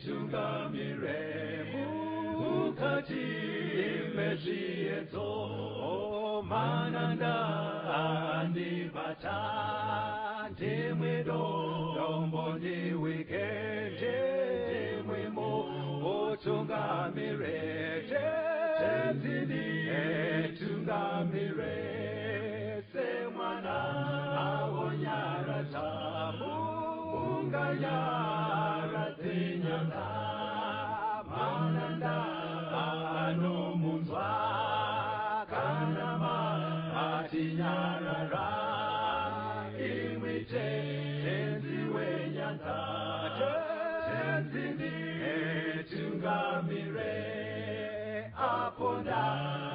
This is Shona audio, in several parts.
Tungamire mukati mezviedzo mananda andibata ndimwedo dombo ndiwikende ndimwemo otungamire tenzini tungamire semwana awonyara tamu unganyara tinyanga mananda anomunzwa kanama atinyarara imwite tenzi wenyanza tenzini tungamire aponda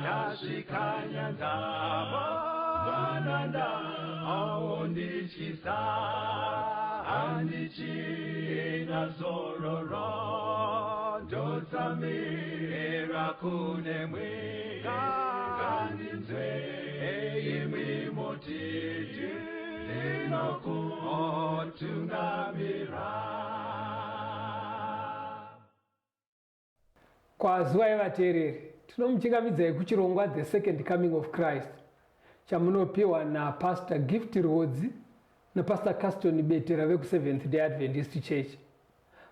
yasvika nyanza mananda aondichisa andichina zororo ndotsamira kune mwika kandinzwe imwi motiti ndinokutungamira. Kwazuva yevateereri, tinomuchingamidzai kuchirongwa The Second Coming of Christ chamunopiwa naPastor Gift Rodzi naPastor Caston Betera veku Seventh Day Adventist Church.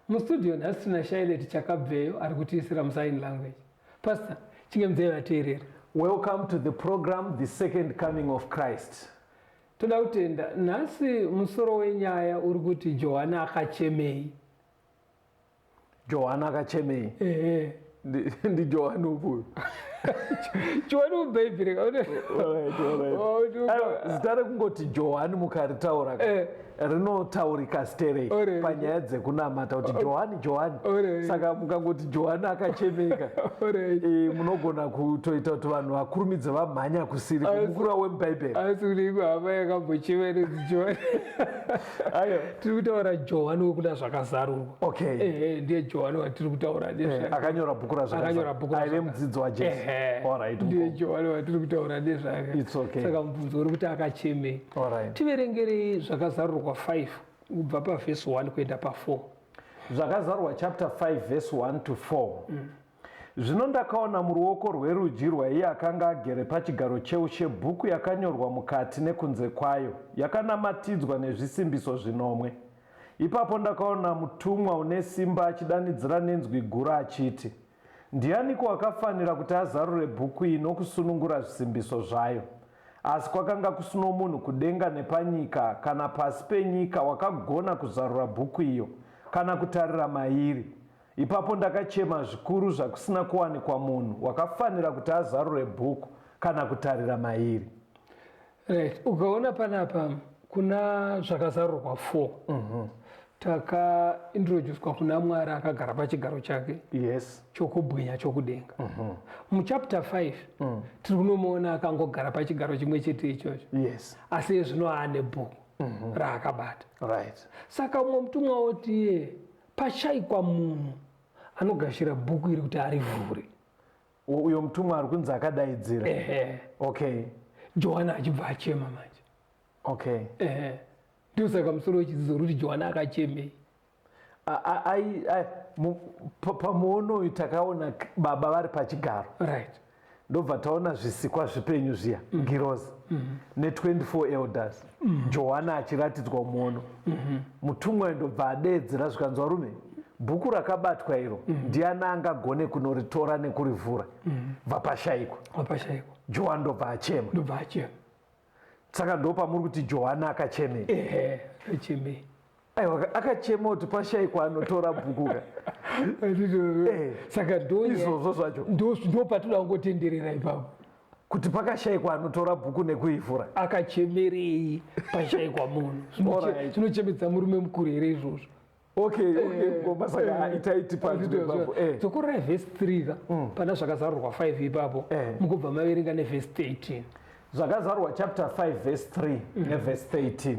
Mustudio nhasi tina Shailet Chakabveyo ari kutiisira musign language. Pastor, chingamidzai vateereri. Welcome to the program The Second Coming of Christ. Toda kutenda nhasi musoro wenyaya uri kuti Johana akachemei. Johana akachemei. Ndi Johana upu. Johana ubhaibheri kaone. Zita rekungoti Johani mukaritaura rinotaurika sterei panyaya dzekunamata kuti Johani. Saka mukangoti Johana akachemeka munogona kutoita kuti vanhu vakurumidze vamhanya kusiri kumukura wemubhaibheri. Asi kuti hama yakambochemeredzi Johani. Tiri kutaura Johani wekuda zvakazarurwa. Okay. Ndiye Johani watiri kutaura nezvake. Akanyora bhuku razvakazarurwa. Aive mudzidzi waJesu. Alright. Ndiye Johani watiri kutaura nezvake. It's okay. Saka mubvunzo uri kuti akachemei. Alright. Tiverengere zvakazarurwa 5 kubva pavhesi 1 kuenda pa4. Zvakazarurwa chapter 5 verse 1 to 4. Zvino ndakaona muruoko rwerudyi rwaiye akanga agere pachigaro cheushe bhuku yakanyorwa mukati nekunze kwayo, yakanamatidzwa nezvisimbiso zvinomwe. Ipapo ndakaona mutumwa une simba achidanidzira nenzwi guru achiti, ndianiko akafanira kuti azarure bhuku iyi nokusunungura zvisimbiso zvayo? Asi kwakanga kusino munhu kudenga nepanyika kana pasi penyika wakagona kuzarura bhuku iyo kana kutarira mairi. Ipapo ndakachema zvikuru zvakusina kuwanikwa munhu wakafanira kuti azarure bhuku kana kutarira mairi. Right. Ukaona panapa kuna zvakazarurwa 4. Takaintroducedwa kuna Mwari akagara pachigaro chake. Yes. Chokubwinya chokudenga. Muchapter 5 tiri kunomuona akangogara pachigaro chimwe chete ichocho. Yes. Asi zvino ane bhuku raakabata. Right. Saka mumwe mutumwa oti pashayikwa munhu anogashira bhuku iri kuti arivhure. Uyo mutumwa ari kunzi akadaidzira. Okay. Johana achibva achema manje. Okay. Ndio saka musoro wechidzidzo kuti Johana akachemei. Pamuono takaona baba vari pachigaro. Right. Ndobva taona zvisikwa zvipenyu zviya, ngirozi ne24 elders. Johana achiratidzwa muono. Mutumwa ndobva adeedzera zvikanzi varume, bhuku rakabatwa iro ndiani angagone kunoritora nekurivhura? Vapashayikwa. Johana ndobva achema. Saka ndo pamuri kuti Johana akachemei. Akachemei. Aiwa, akachema kuti pashayikwa anotora bhuku ka. Saka izvozvo zvacho ndo patinoda kungotenderera ipapo kuti pakashayikwa anotora bhuku nekuivhura. Akachemerei pashayikwa munhu? Zvinochemedza murume mukuru here izvozvo? Okay. Ngoma saka itaiti papo. Dzokorora vhesi 3 pana zvakazarurwa 5 ipapo mukubva maverenga nevhesi 13. Zvakazarurwa chapter 5 verse 3 nevhesi 13.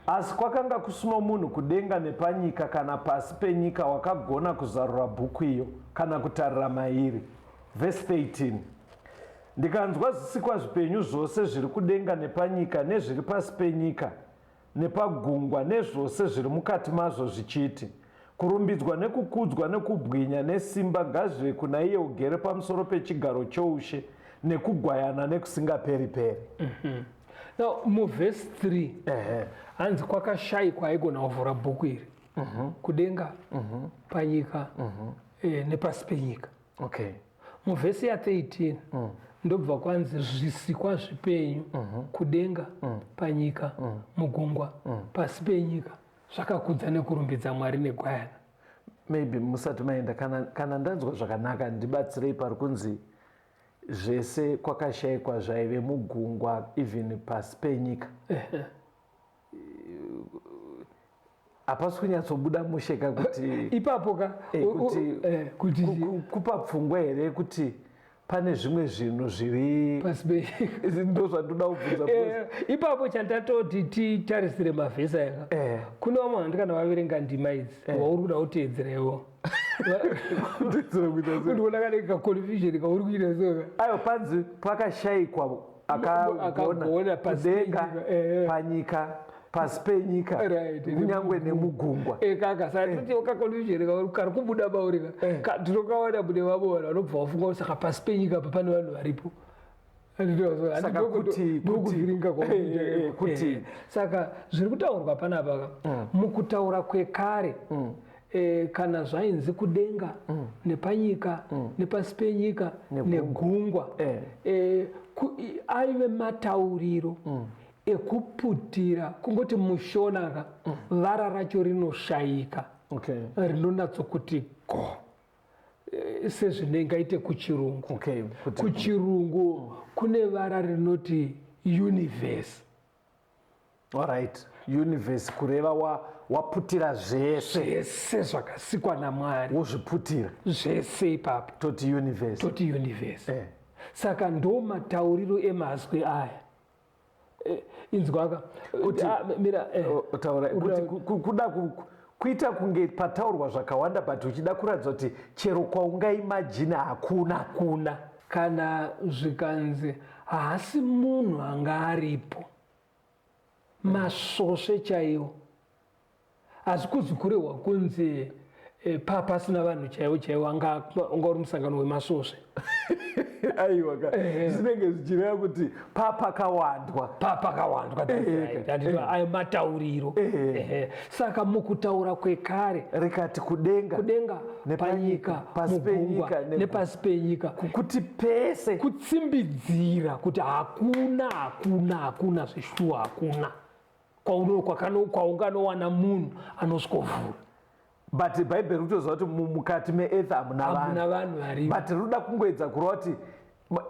Asi kwakanga kusino munhu kudenga nepanyika kana pasi penyika wakagona kuzarura bhuku iyo kana kutarira mairi. Verse 13. Ndikanzwa zvisikwa zvipenyu zvose zviri kudenga nepanyika nezviri pasi penyika nepagungwa nezvose zviri mukati mazvo zvichiti, kurumbidzwa nekukudzwa nekubwinya nesimba ngazvive kuna iye ugere pamusoro pechigaro choushe nekugwayana nekusingaperi-peri. Now muvhesi 3 hanzi kwakashayikwa aigona kuvhura bhuku iri kudenga, panyika nepasi penyika. Okay. Muvhesi ya13 ndobva kwanzi zvisikwa zvipenyu kudenga, panyika, mugungwa, pasi penyika zvakakudza nekurumbidza Mwari negwayana. Maybe musati maenda kana ndanzwa zvakanaka ndibatsirei pari kunzi zvese kwakashayikwa zvaive mugungwa even pasi penyika. Hapasi kunyatsobuda musheka kuti ipapo kuti kupa pfungwa here kuti pane zvimwe zvinhu zviri pasi penyika. ndo zvandoda kubvunza. Ipapo chandatoti titarisire mavhesi aya kune vamwe vandikana vaverenga ndima idzi wauri kuda kuteedzeraiwo ndiona kana kaconfusion kauri kuita soka. Ayo panzi pakashayikwa akagona kudenga, panyika, pasi penyika, kunyangwe nemugungwa. Kaka satoti kaconfusion kari kubuda baurika tinokaona mune vamwe vanobva vafunga kuti saka pasi penyika apa pane vanhu varipo. Saka zviri kutaurwa panapa mukutaura kwekare kana zvainzi kudenga nepanyika nepasi penyika negungwa aive matauriro ekuputira kungoti mushonaka vara racho rinoshayika rinonatsokuti go sezvinengaite kuchirungu. Kuchirungu kune vara rinoti universe. Alright, universe kureva waputira zvese zvakasikwa naMwari wozviputira zvese ipapo toti universe. Saka ndo matauriro emazwi aya. Inzwaka kuda kuita kunge pataurwa zvakawanda but uchida kuratidza kuti chero kwaungaimajina hakuna kana zvikanzi haasi munhu anga aripo masvosve chaiwo, asi kuzi kurehwa kunzi pasina vanhu chaivo anga uri musangano wemasvosve. Aiwa zvinenge zvichireva kuti papakawandwa ayo matauriro. Saka mukutaura kwekare rikati kudenga panyika, mugungwa nepasi penyika, kuti pese kutsimbidzira kuti hakuna zvishuwa, hakuna kwaunganowana munhu anoskovhura. But Bible rutoziva kuti mukati meearth hamuna vanhu but ruda kungoedza kureva kuti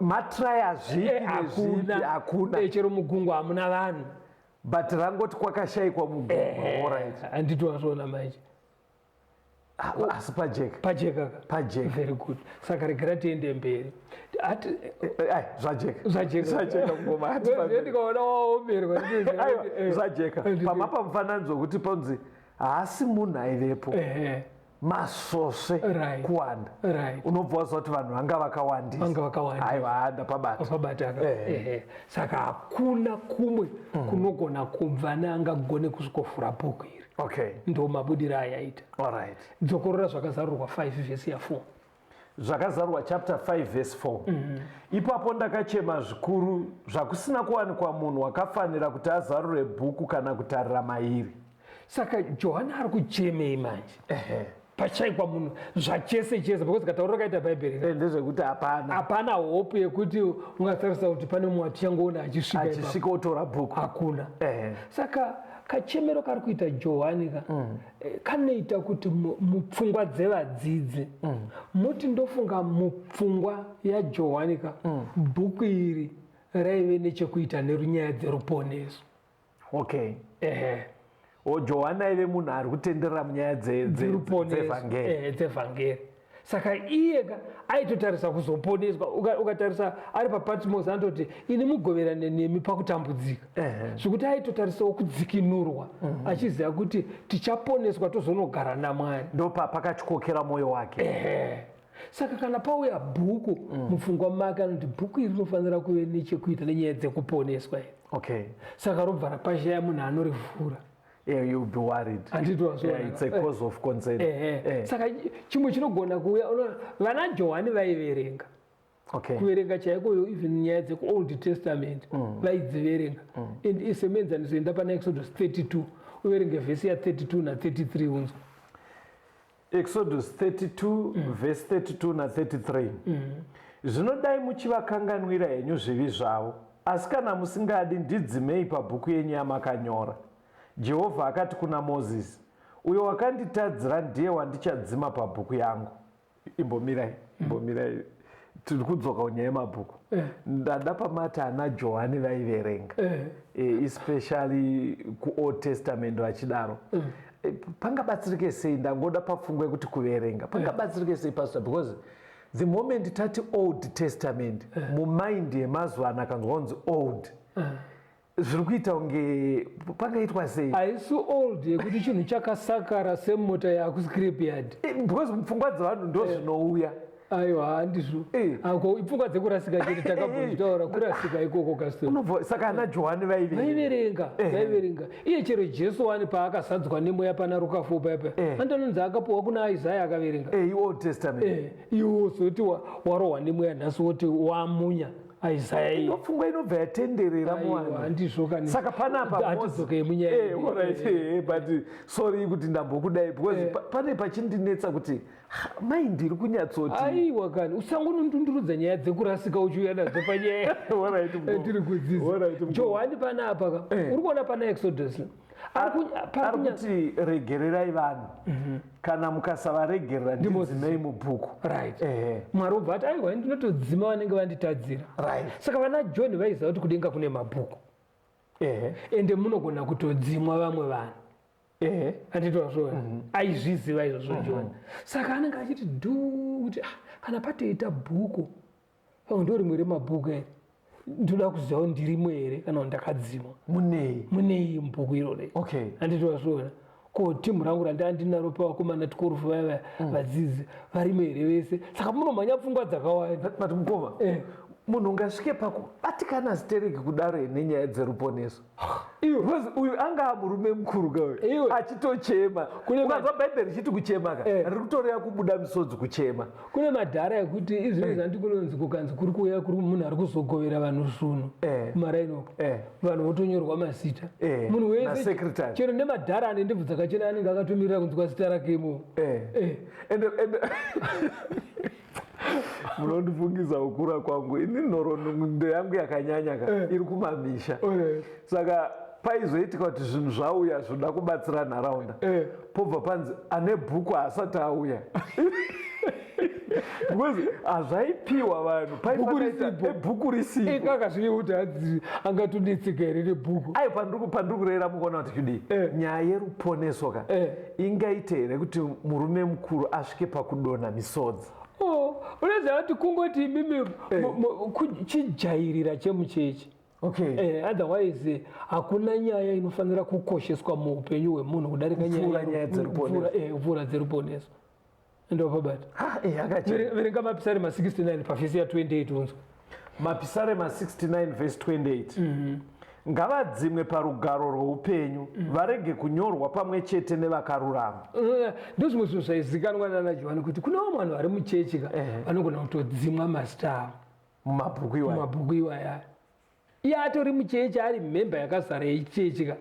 matraya zvipi nezvipi hakuna. Chero mugungwa hamuna vanhu but rangoti kwakashayikwa mugungwa. Handiti wazviona manje asi pajeka. Very good. Saka regera tiende mberi. Zvajeka ngoma ndikaona waomerwa zvajeka pamapa mufananidzo wekuti panzi haasi munhu aivepo masvosve kuwanda. Unobva waziva kuti vanhu vanga vakawandisa. Aiwa anda pabata. Saka hakuna kumwe kunogona kubva neangagone kusvikofura bhuku iri. Ndo mabudiro ayaita. Dzokorora zvakazarurwa 5 vhesi ya4. Zvakazarurwa chapter 5 verse 4. Ipapo ndakachema zvikuru zvakusina kuwanikwa munhu wakafanira kuti azarure bhuku kana kutarira mairi. Saka Johani ari kuchemei manje pachayikwa munhu zvachese because katauriro kaita bhaibheri ndezvekuti hapana hope yekuti ungatarisa kuti pane mumwe atichangoona achisvika otora bhuku, hakuna. Saka kachemero kari kuita Johani kanoita kuti mupfungwa dzevadzidzi muti ndofunga mupfungwa yaJohani bhuku iri raive nechekuita nerunyaya dzeruponeso. Johani aive munhu ari kutenderera munyaya dzevhangeri. Saka iye aitotarisa kuzoponeswa. Ukatarisa ari paPatmos anototi ini mugoverane nemi pakutambudzika, zvekuti aitotarisawo kudzikinurwa achiziva kuti tichaponeswa tozonogara naMwari. Ndo pakachikokera mwoyo wake. Saka kana pauya bhuku mupfungwa make anoti bhuku iri rinofanira kuve nechekuita nenyaya dzekuponeswa here. Okay. Saka robva rapashaya munhu anorivhura. Yeah, you'll be worried. Yeah, it's a cause of concern. Saka chimwe chinogona kuuya vana Johani vaiverenga. Okay. Kuverenga chaiko even nyaya dzekuold testament vaidziverenga. And semenzaniso enda pana Exodus 32 uverenge vhesi ya32 na33 unzwa. Exodus 32 verse 32 na33. Zvinodai muchivakanganwira henyu zvivi zvavo, asi kana musingadi ndidzimei pabhuku yenyu yamakanyora. Jehovha akati kuna Moses, uyo wakanditadzira ndiye wandichadzima pabhuku yangu. Imbomirai tiri kudzoka kunyaya yemabhuku. Ndada pamati ana Johani vaiverenga, especially kuOld Testament vachidaro. Pangabatsirike sei? Ndangoda pafungwe kuti kuverenga pangabatsirike sei pastor, because the moment tati Old Testament mumind yemazuva ano akanzwanzi old zviri kuita unge pangaitwa sei? Haisi old yekuti chinhu chakasakara semota yakuscrapyard, because mupfungwa dzevanhu ndo zvinouya. Aiwa handizvo. Pfungwa dzekurasika chete takambozvitaura, kurasika ikoko kasito. Saka ana Johani vaiverenga. Iye chero Jesu wani paakasadzwa nemweya pana rukafu paipa, andanonzi akapuwa kuna Isaya akaverenga. Old Testament. Iwo zoti warohwa nemweya nhasi woti wamunya Isaya iyi. Pfungwa inobva yatenderera muvanhu. Handizvo kani. Saka panapa atidzoke munyaya. But sorry kuti ndambokudai, because pane pachindinetsa kuti mind iri kunyatsoti. Aiwa kani, usangonondundurudza nyaya dzekurasika uchiuya nadzo panyaya. Tiri kudzidza. Johani panapa uri kuona pana Exodus. Ari kuti regererai vanhu, kana mukasavaregerera ndidzimei mubhuku. Mwari ubva ati aiwa ndinotodzima vanenge vanditadzira. Saka vana John vaiziva kuti kudenga kune mabhuku, ende munogona kutodzimwa vamwe vanhu. Handitozvona aizviziva izvozvo John. Saka anenge achiti kuti kana patoita bhuku, ndo rimwe remabhuku ere, ndoda kuziva kuti ndirimo here kana kuti ndakadzimwa munei mubhuku irore. Handitozvona ko timu rangu randandinaro pavakomana tikorufu vaya vadzidzi varimo here vese. Saka munomhanya pfungwa dzakawanda. But mukoma munhu ungasvike pakubatikana zitereki kudaro nenyaya dzeruponeso. Uyu anga murume mukuru kauyu achitochema. Ukazwa Bhaibheri richiti kuchema riri kutoreva kubuda misodzi kuchema. Kune madhara ekuti izvinhu zvandikunonzi kukanzi kuri kuuya kuri munhu ari kuzogovera vanhu sunu kumarainoko, vanhu votonyorwa mazita. Munhu wese chero nemadhara ane ndebvu dzakachena anenge akatomirira kunzwa zita rake imomo. Munondifungisa kukura kwangu, ini nhoroondo yangu yakanyanya iri kumamisha. Saka paizoitika kuti zvinhu zvauya zvoda kubatsira nharaunda, pobva panzi ane bhuku haasati auya. Because hazvaipiwa vanhu bhuku risipo. Kaka zvine kuti hadzi angatodetseka here nebhuku. Ai pandiri kurera mukuona kuti kudii nyaya yeruponeso ka ingaite here kuti murume mukuru asvike pakudonha misodzi. Unoziva kuti kungoti imimi chijairira chemuchechi. Otherwise hakuna nyaya inofanira kukosheswa muupenyu hwemunhu kudarika nyaya dzeruponeso. Ndopabata verenga mapisarema 69 pavhesi ya28 unzwa. Mapisarema 69 verse 28. Ngavadzimwe parugaro rwoupenyu, varege kunyorwa pamwe chete nevakarurama. Ndozvimwe zvinhu zvaizikanwa nana Johani kuti kunewo vanhu vari muchechi vanogona kutodzimwa mazita avo mumabhuku iwaya. Iye atori muchechi ari memba yakazara yechechi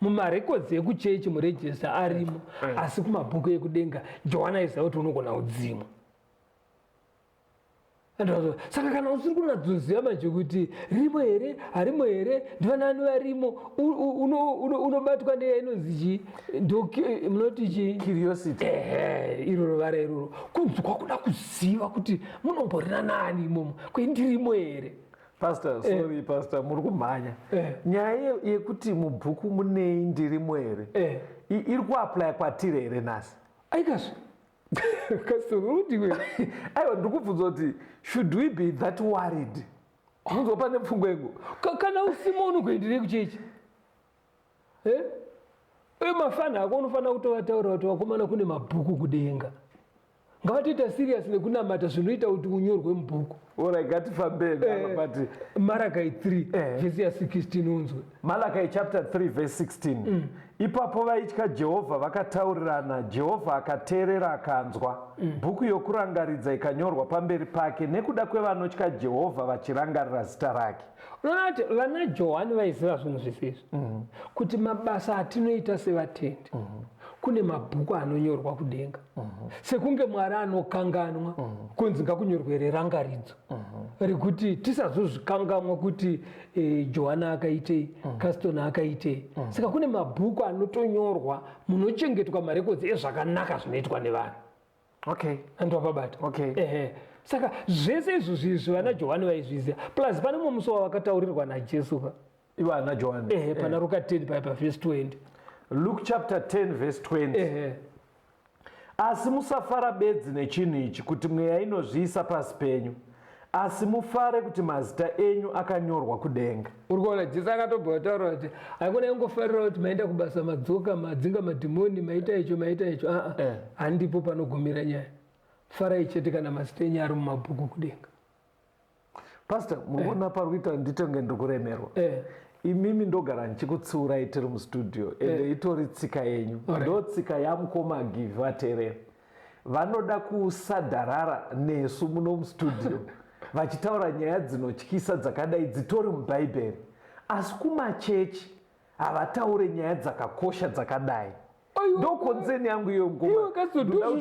mumarekodzi ekuchechi murejista arimo, asi kumabhuku ekudenga Johani aiziva kuti unogona kudzimwa. Saka kana usiri kunadzoziva manje kuti rimo here harimo here, ndivanani varimo, unobatwa neya inonzi munoti curiosity. Iroro vara iroro kunzwa kuda kuziva kuti munomborina nani imomo, kwendirimo here. Pastor, sorry pastor, muri kumhanya. Nyaya yekuti mubhuku munei ndirimo here iri kuapply kwatiri here nhasi. Aikazvo aiwa ndikubvunza kuti should we be that worried? Munzwa pane pfungwa yangu. Kana usimo unogoenderei kuchechi? Mafana ako unofanira kutovataura kuti vakomana kune mabhuku kudenga. ngavatoita serious nekunamata zvinoita kuti unyorwe mubhuku. oraigatiFambeni pati Malachi 3 vhesi ya 16 unzwe. Malachi chapter 3 verse 16. Ipapo vaitya Jehovha vakataurirana, Jehovha akateerera akanzwa. Bhuku yokurangaridza ikanyorwa pamberi pake nekuda kwevanotya Jehovha vachirangarira zita rake. Unoona kuti vana Johani vaiziva zvinhu zvisizvo, kuti mabasa atinoita sevatendi kune mabhuku anonyorwa kudenga, sekunge Mwari anokanganwa kunzi ngakunyorwe rerangaridzo rekuti tisazozvikanganwa kuti Johana akaitei, Castoni akaitei. Saka kune mabhuku anotonyorwa munochengetwa marekodzi ezvakanaka zvinoitwa nevanhu. Okay. Andwapabata. Okay. Saka zvese izvozvi vana Johani vaizviziva, plus pane mumwe musi wavakataurirwa naJesu ivana Johani pana Luka 10 pa verse 20. Luke chapter 10 verse 20. Asi musafara bedzi nechinhu ichi kuti mweya inozviisa pasi penyu, asi mufare kuti mazita enyu akanyorwa kudenga. Uri kuona Jesu akatobva kutaura kuti hakuna ingofarira kuti maenda kubasa madzoka, madzinga madhimoni, maita icho. Handipo panogumira nyaya. Farai chete kana mazita enyu ari mumabhuku kudenga. Pastor, muona parikuita nditonge ndikuremerwa. Imimi ndogara ndichikutsiurai tiri mustudio ende itori tsika yenyu. Ndo tsika yamukoma Give vateerera. Vanoda kusadharara nesu muno mustudio vachitaura nyaya dzinotyisa dzakadai dzitori mubhaibheri, asi kumachechi havataure nyaya dzakakosha dzakadai. Ndokonzeni yangu iyo ngoma.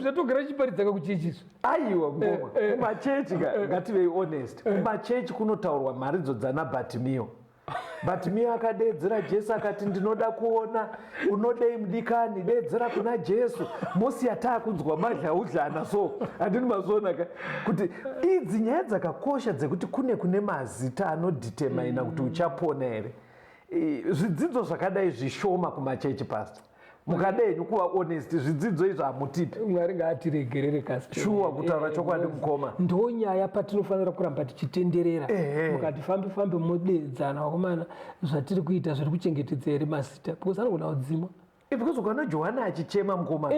Zvatogara chiparidza kuchechiso. Aiwa ngoma. Kumachechi ngativei honest. Kumachechi kunotaurwa mharidzo dzana Bhatimio. Bhatimio akadedzera Jesu akati ndinoda kuona, unodei mudikani, dedzera kuna Jesu. Mosi yatakunzwa madhlaudhlana so handini mazona kuti idzi nyaya dzakakosha dzekuti kune mazita anodhitemaina kuti uchapona here. Zvidzidzo zvakadai zvishoma kumachechi pastor. Mukadei kuva honest zvidzidzo izvo hamutipi. Mwari ngaatiregerere kasi. Shuwa kutaura chokwadi mukoma. Ndo nyaya patinofanira kuramba tichitenderera. Mukati fambe modedzana vakomana zvatiri kuita zviri kuchengetedza here mazita. Because anogona kudzimwa. Because ukana Johana achichema mukoma.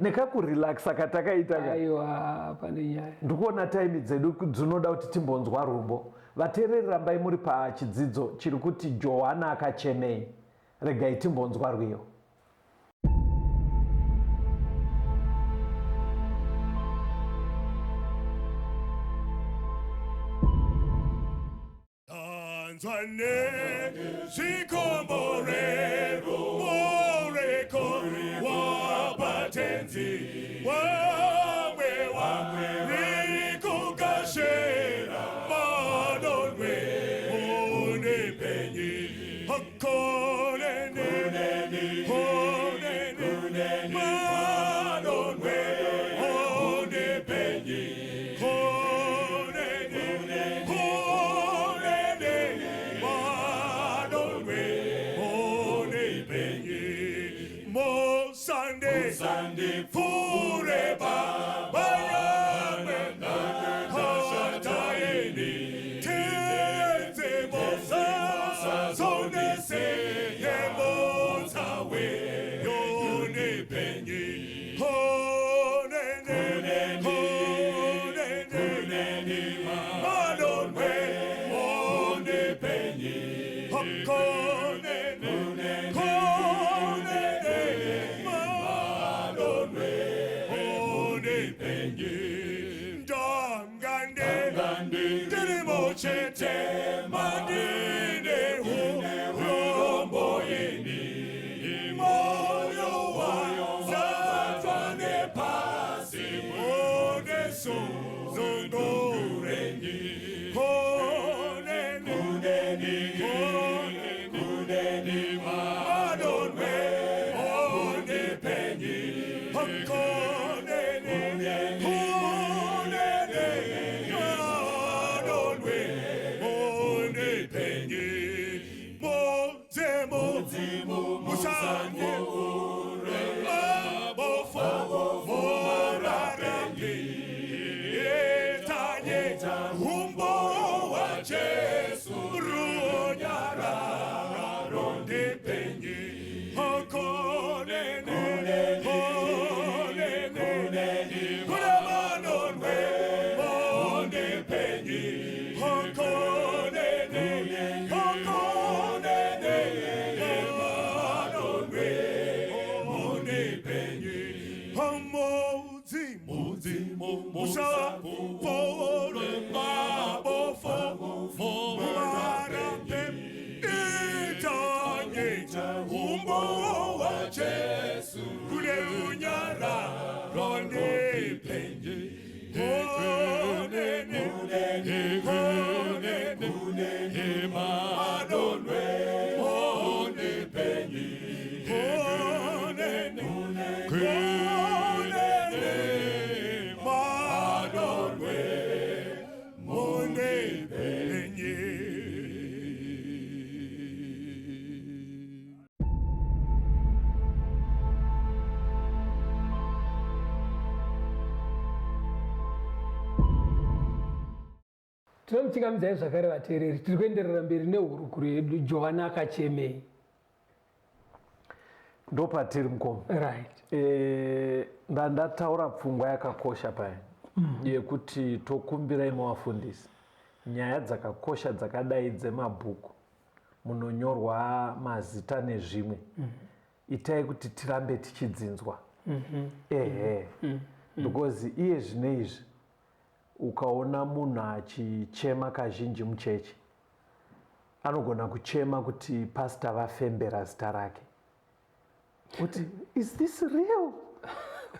Nekakurelaxa katakaita. Aiwa pane nyaya. Ndikuona time dzedu dzinoda kuti timbonzwa rumbo. Vateereri rambai muri pachidzidzo chiri kuti Johana akachemei. Regai timbonzwa rwiyo. Sikomborero moreko wabatenzi wamwe rikukashera madonwe unepenyi hakoneni madonwe unepenyi Sunday forever bayame hataini tenze mosa zonese yemosawe yone penyi honeni madonwe one penyi hakoneni chete madine rombo yini moyo wayo zatwane pasi modeso zongorengi kuneni madonwe one penyi hakoneni Musanye abofo morarengi etanye humbo wa Jesu runyara ronde pengi hakonene kunema mudzimu musavore mabofo muvarambe itanyeta umbo wa Jesu kune unyararo ndipenye kunene madonwe ondipenye tinomuchingamidza zvakare vateereri. Tiri kuenderera mberi nehurukuro yedu Johana akachemei. ndopatiri mukoma. Right. Ndataura pfungwa yakakosha paya yekuti tokumbirai mavafundisi nyaya dzakakosha dzakadai dzemabhuku munonyorwa mazita nezvimwe. Itai kuti tirambe tichidzinzwa. Because iye zvineizvi ukaona munhu achichema kazhinji muchechi anogona kuchema kuti pastor vafembera zita rake, kuti is this real?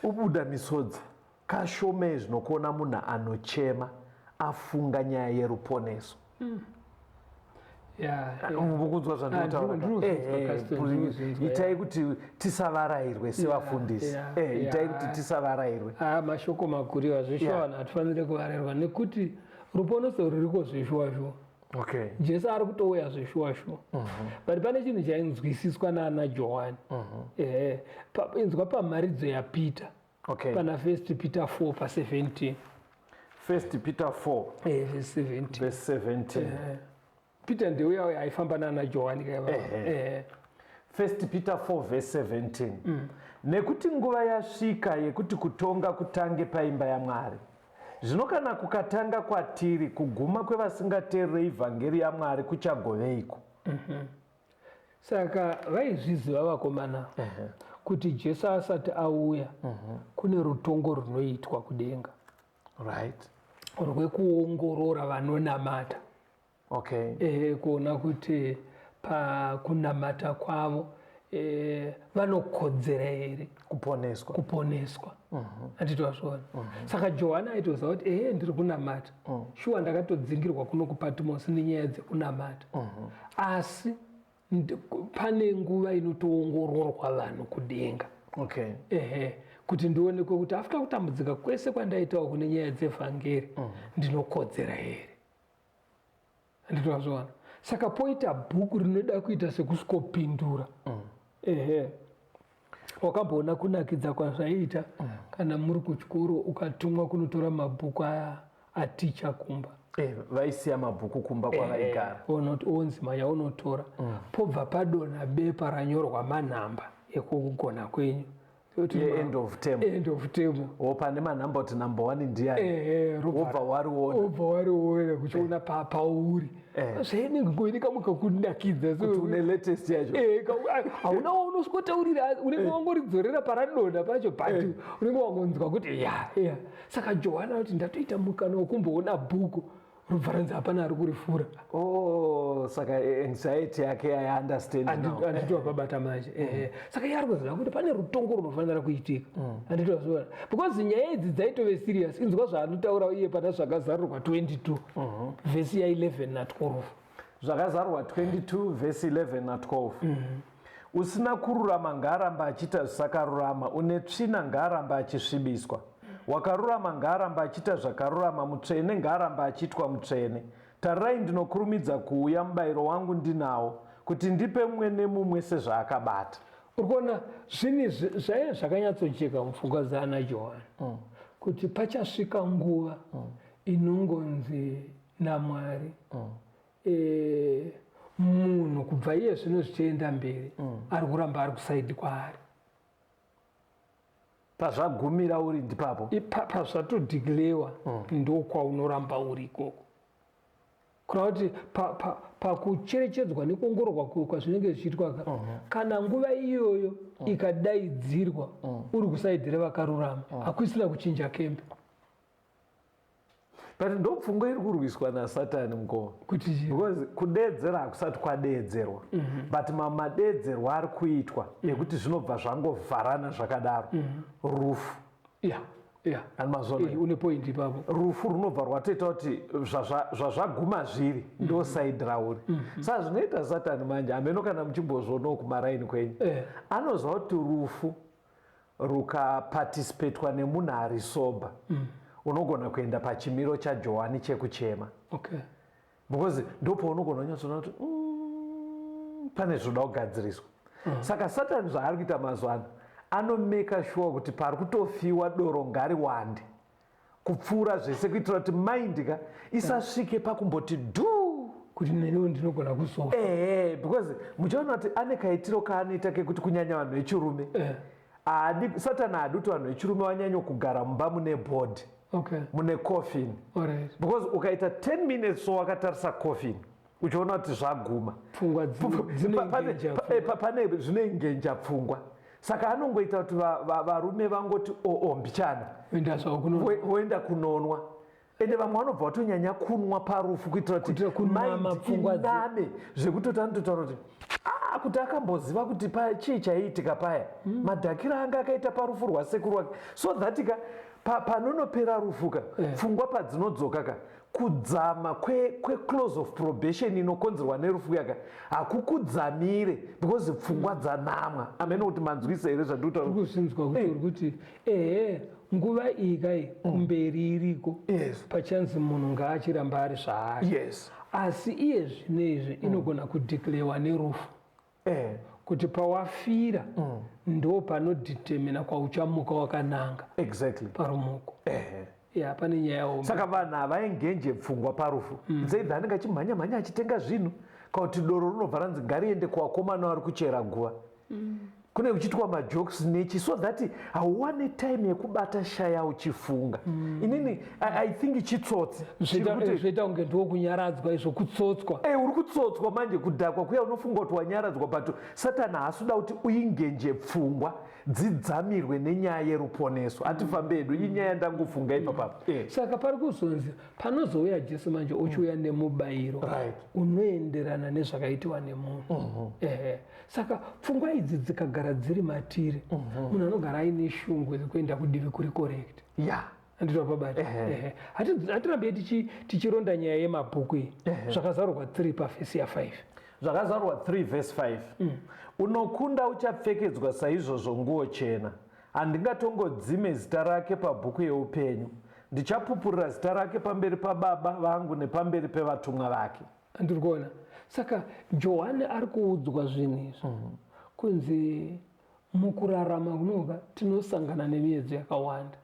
Ubuda misodzi kashome zvinokuona munhu anochema afunga nyaya yeruponeso. Mukunzwa zvandinotaura. Itai kuti tisavarayirwe sevafundisi. Itai kuti tisavarayirwe. Mashoko makuru wazvishowana hatifanire kuvarayirwa nekuti ruponeso ruriko zveshuwa-shuwa. Jesu ari kutouya zveshuwa-shuwa. But pane chinhu chainzwisiswa naana Johani. Inzwa pamharidzo yaPeter. Pana 1 Peter 4 pa17. 1 Peter 4 verse 17. Peter ndeuya aifamba naana Johani kaiva. 1 Peter 4 verse 17. Nekuti nguva yasvika yekuti kutonga kutange paimba yaMwari. Zvino kana kukatanga kwatiri kuguma kwevasingateereri vhangeri yaMwari kuchagoveiko? Saka vaizviziva vakomana kuti Jesu asati auya kune rutongo runoitwa kudenga. Right. Rwekuongorora vanonamata. Kuona kuti pakunamata kwavo vanokodzera here kuponeswa. Handitwazvona. Saka Johani aitoziva kuti ndiri kunamata. Shuwa ndakatodzingirwa kuno kuPatimosi nenyaya dzekunamata. Asi pane nguva inotoongororwa vanhu kudenga. Kuti ndionekwe kuti after kutambudzika kwese kwandaitawo kune nyaya dzevhangeri ndinokodzera here. Handitwazvona. Saka poita bhuku rinoda kuita sekusvikopindura. Wakamboona kunakidza kwazvaita kana muri kuchikoro ukatumwa kunotora mabhuku aticha kumba. Vaisiya mabhuku kumba kwavaigara. Onzi manya unotora. Pobva padonha bepa ranyorwa manhamba ekugona kwenyu. End of term. Pane manhamba kuti number 1 ndiani. Wobva wariona kuchiona pauri. Zvainengoinika mukakunakidza kuti une latest yacho. Hauna unosikotaurira unenge wangoridzorera paradonha pacho but unenge wangonzwa kuti saka Johani kuti ndatoita mukana wekumboona bhuku rubva ranzi hapana ari kurifura. Saka anxiety yake I understand now. Anditwa pabata manje. Saka yari kuziva kuti pane rutongo runofanira kuitika. Anditwa zviona. Because nyaya idzi dzaitove serious. Inzwa zvaanotaura iye pana zvakazarurwa 22 vhesi ya11 na12. Zvakazarurwa 22 vhesi 11 na12. Usina kururama ngaaramba achiita zvisakarurama, une tsvina ngaaramba achisvibiswa. Wakarurama ngaaramba achiita zvakarurama, mutsvene ngaaramba achiitwa mutsvene. Tarirai ndinokurumidza kuuya, mubayiro wangu ndinawo, kuti ndipe mumwe nemumwe sezvaakabata. Urikuona zvinhu zvaiva zvakanyatsocheka mupfungwa dzaana Johani kuti pachasvika nguva inongonzi naMwari munhu kubva iye zvino zvichienda mberi ari kuramba ari kusaidi kwaari. Pazvagumira uri ndipapo. Pazvatodhikilewa ndokwaunoramba uri ikoko. kureva kuti pakucherechedzwa nekuongororwa kwazvinenge zvichiitwa kana nguva iyoyo ikadaidzirwa uri kusaidhi revakarurama hakusina kuchinja kembe. But ndopfungwa iri kurwiswa naSatani mukova Kuti because kudeedzera hakusati kwadeedzerwa but madeedzerwa ari kuitwa ekuti zvinobva zvangovharana zvakadaro rufu une point ipapo. rufu runobva rwatoita kuti zvazvaguma zviri ndo side rauri saka zvinoita Satani manje hameno kana muchimbozvoonawo kumaraini kwenyu anoziva kuti rufu rukapatisipetwa nemunhu ari soba unogona kuenda pachimiro chaJohani chekuchema because ndopaunogona kunyatsoona kuti pane zvoda kugadziriswa saka Satani zvaari kuita mazuva ano anomeka sure kuti pari kutofiwa doro ngariwande kupfuura zvese kuitira kuti maindika isasvike pakumboti dhuu kuti nenewo ndinogona kuzofa. Because muchaona kuti ane kaitiro kaanoita kekuti kunyanya vanhu vechirume Satani haadi kuti vanhu vechirume vanyanya kugara mumba mune bhodhi mune coffin because ukaita 10 minutes so wakatarisa coffin uchiona kuti zvaguma pane zvinengenja pfungwa saka anongoita kuti varume vangoti mbichana woenda kunonwa ende vamwe vanobva vatonyanya kunwa parufu kuitira kuti mainame zvekutoti anototaura kuti akamboziva kuti chii chaiitika paya madhakira anga akaita parufu rwasekuru wake so that panonopera rufuka pfungwa padzinodzoka kudzama kweclose of probation inokonzerwa nerufu yaka hakukudzamire because pfungwa dzanamwa amene kuti manzwisa here zvandikutaurikuzinzwa kuti nguva iyi kai kumberi iriko pachanzi munhu ngaachiramba ari zvaari asi iye zvinezvi inogona kudhiklewa nerufu kuti pawafira ndo panodhitemina kwauchamuka wakananga parumuko pane nyaya saka vanhu havaengenje pfungwa parufu nzeidha anenge achimhanya achitenga zvinhu kauti doro runobva ranzi ngariende kuvakomana vari kuchera guva kune kuchitwa majokes nechi so that hauwane time yekubata shaya uchifunga inini I think chitsotsi zvoita kunge ndokunyaradzwa izvo kutsotswa uri kutsotswa manje kudhakwa kuya unofunga kuti wanyaradzwa but Satani haasuda kuti uingenje pfungwa dzidzamirwe nenyaya yeruponeso hatifambe hedu inyaya ndangofunga ipapapo saka pari kuzonzi panozouya Jesu manje uchiuya nemubayiro unoenderana nezvakaitiwa nemunhu saka pfungwa idzi dzikagara dziri matiri munhu anogara aine shungu dzekuenda kudivi kuri correct anditopabata hatirambe tichironda nyaya yemabhuku iyi zvakazarurwa 3 pavhesi ya5 zvakazarurwa 3 vhesi 5 unokunda uchapfekedzwa saizvozvo nguo chena handingatongodzime zita rake pabhuku yeupenyu ndichapupurira zita rake pamberi pababa vangu nepamberi pevatumwa vake. Andiri kuona saka Johani ari kuudzwa zvinhu izvi kunzi mukurarama kunoga tinosangana nemiedzo yakawanda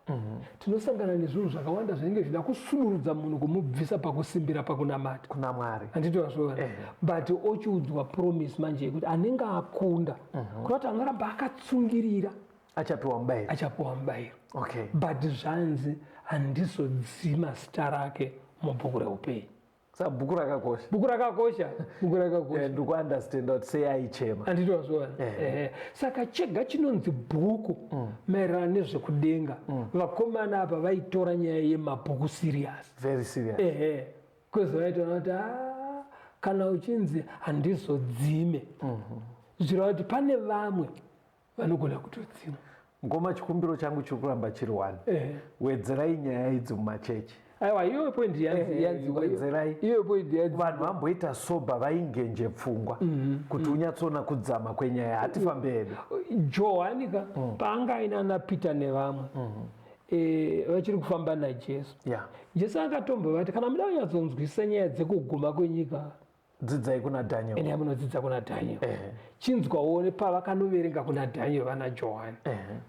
tinosangana nezvinhu zvakawanda zvinenge zvida kusudurudza munhu kumubvisa pakusimbira pakunamata kuna Mwari handiti wazviona but ochiudzwa promise manje yekuti anenge akunda kuna kuti angaramba akatsungirira achapiwa mubayiro but zvanzi handizodzima zita rake mubhuku reupenyu. Saka bhuku rakakosha. Bhuku rakakosha. Ndikuunderstanda kuti sei aichema. Anditi wazviona. Saka chega chinonzi bhuku maererano nezvekudenga. Vakomana apa vaitora nyaya yemabhuku serious. Very serious. Kwezi vaitaona kuti kana uchinzi handizodzime. Zvirava kuti pane vamwe vanogona kutodzima. Ngoma chikumbiro changu chiri kuramba chiri 1. Wedzerai nyaya idzi mumachechi. Aiwa, iyo point yanzi wedzerai. Iyo point yanzi. Vanhu vamboita soba vaingenje pfungwa kuti unyatsona kudzama kwenyaya hatifambe hedu. Johani paanga aina naPeter nevamwe vachiri kufamba naJesu. Jesu akatombovati kana muda kunyatsonzwisisa nyaya dzekuguma kwenyika dzidzai kuna Daniel. Ene amunodzidza kuna Daniel. Chinzwaone pavakanoverenga kuna Daniel vana Johani.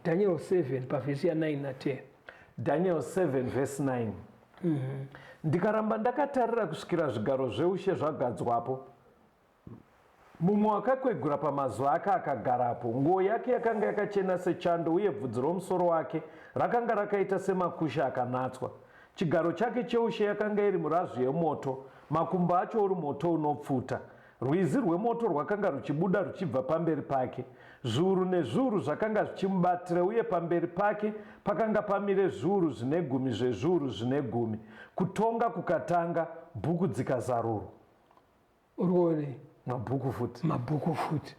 Daniel 7 pavhesi ya 9 na 10. Daniel 7 verse 9. Ndikaramba ndakatarira kusvikira zvigaro zveushe zvagadzwapo, mumwe akakwegura pamazuva ake akagarapo. Nguo yake yakanga yakachena sechando uye bvudzi romusoro wake rakanga rakaita semakusha akanatswa. Chigaro chake cheushe yakanga iri murazvo yemoto makumbo acho uri moto unopfuta. Rwizi rwemoto rwakanga ruchibuda ruchibva pamberi pake. Zviuru nezviuru zvakanga zvichimubatira, uye pamberi pake pakanga pamire zviuru zvine gumi zvezviuru zvine gumi. Kutonga kukatanga, bhuku dzikazarurwa. Urone mabhuku futi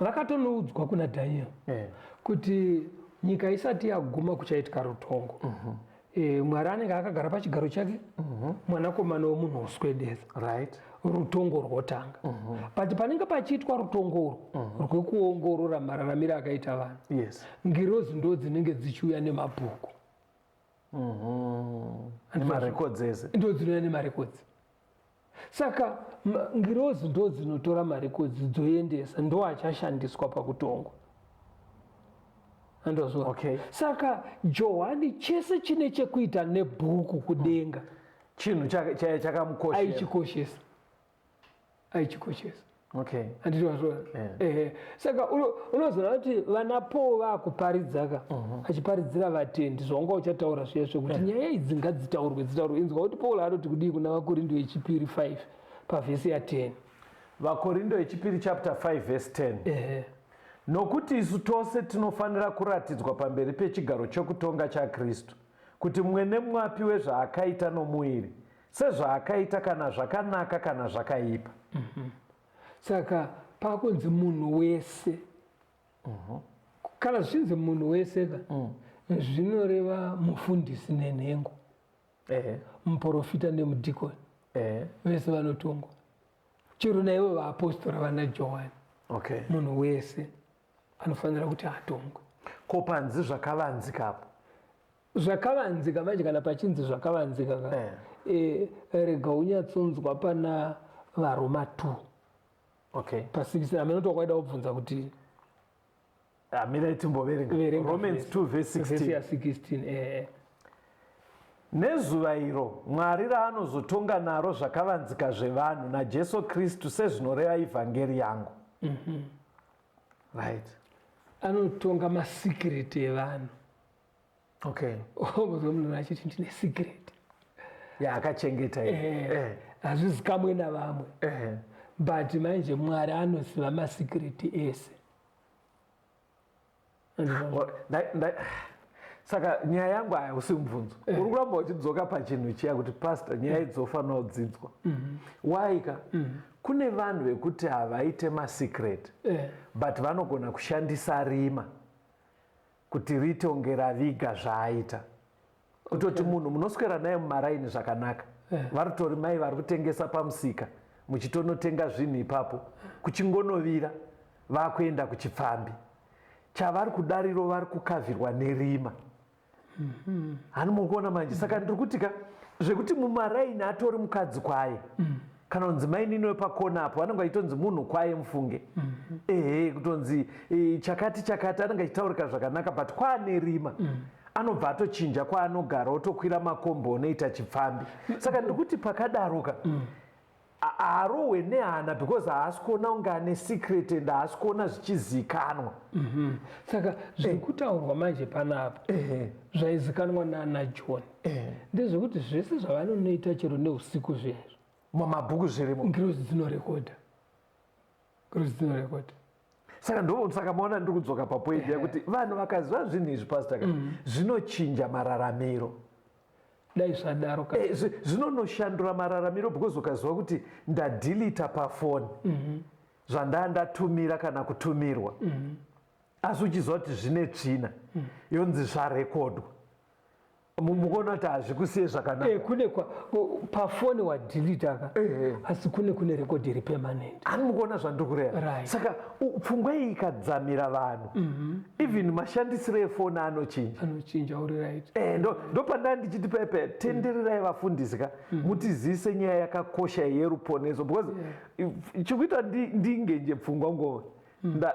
rakatonoudzwa kuna Daniel kuti nyika isati yaguma kuchaitika rutongo. Mwari anenge akagara pachigaro chake, mwanakomana womunhu oswedeza, rutongo rwotanga. But panenge pachiitwa rutongo rwekuongorora mararamiro akaita vanhu, ngirozi ndo dzinenge dzichiuya nemabhuku, ndo dzinouya nemarekodzi. Saka ngirozi ndo dzinotora marekodzi dzoendesa, ndo achashandiswa pakutongwa. Saka Johani chese chine chekuita nebhuku kudenga chinhu chakamukoshesa, aichikoshesa. Saka unozoona kuti vana Paul vakuparidza achiparidzira vatendi zvanga uchataura zviya zvekuti nyaya idzi ngadzitaurwe inzwa kuti Paul anoti kudii kuna vaKorindo vechipiri 5 pavhesi ya10. vaKorindo vechipiri chapter 5 verse 10. Nokuti isu tose tinofanira kuratidzwa pamberi pechigaro chokutonga chaKristu, kuti mumwe nemumwe apiwe zvaakaita nomuviri, sezvaakaita, kana zvakanaka kana zvakaipa. Saka pakunzi munhu wese, kana zvichinzi munhu wese zvinoreva mufundisi nenhengo, muprofita nemudhikoni, vese vanotongwa. Chero naivo vaapostora vana Johani, munhu wese anofanira kuti atongwe. Ko panzi zvakavanzikapo, zvakavanzika manje, kana pachinzi zvakavanzika rega unyatsonzwa pana vaRoma 2 pa16. Amenoto kwaida kubvunza kuti amira timboverenga Romans 2 verse 16. Nezuva iro Mwari raanozotonga naro zvakavanzika zvevanhu naJesu Kristu sezvinoreva ivhangeri yangu. Anotonga masikireti evanhu. Munhu achiti ndine sikireti yaakachengeta hazvizikamwe navamwe, but manje Mwari anoziva masikireti ese. Saka nyaya yangu hausi mubvunzo, uri kuramba uchidzoka pachinhu chiya kuti pastor, nyaya idzofanira kudzidzwa. Waika kune vanhu vekuti havaite masikireti, but vanogona kushandisa rima kuti ritonge raviga zvaaita. Kutoti munhu munoswera naye mumaraini zvakanaka, varitori mai vari kutengesa pamusika, muchitonotenga zvinhu ipapo, kuchingonovira vakuenda kuchipfambi, chavari kudariro vari kukavhirwa nerima. Hani mukuona manje. Saka ndiri kutika zvekuti mumaraini atori mukadzi kwaye, kana kunzi mainini wepakona apo anenge achitonzi munhu kwaye mufunge, kutonzi chakati anenge achitaurika zvakanaka, but kwaane rima anobva atochinja kwaanogara otokwira makombo onoita chipfambi. Saka ndiri kuti pakadaroka arohwe nehana, because haasi kuona kunge ane secret and haasi kuona zvichizikanwa. Saka zviri kutaurwa manje panapa zvaizikanwa naana John ndezvekuti zvese zvavanonoita chero neusiku zvezvo mumabhuku zvirimo, ngirozi dzinorekodha. Saka maona ndiri kudzoka papoindi yakuti vanhu vakaziva zvinhu izvi pastor, zvinochinja mararamiro. Dai zvadaro zvinonoshandura mararamiro, because ukaziva kuti ndadhilita pafoni zvandandatumira kana kutumirwa, asi uchiziva kuti zvine tsvina, yonzi zvarekodwa, mukuona kuti hazvikusiye zvakanaka. Kune pafoni wadhilita asi kune rekodhi iri permanent. Ani mukuona zvandiri kureva. Saka pfungwa iyi ikadzamira vanhu, even mashandisiro efoni anochinja. Uri right. Ndo pandanga ndichiti pepe tenderirai vafundisi mutizise nyaya yakakosha yeruponeso, because chikuita ndingenje pfungwa ngova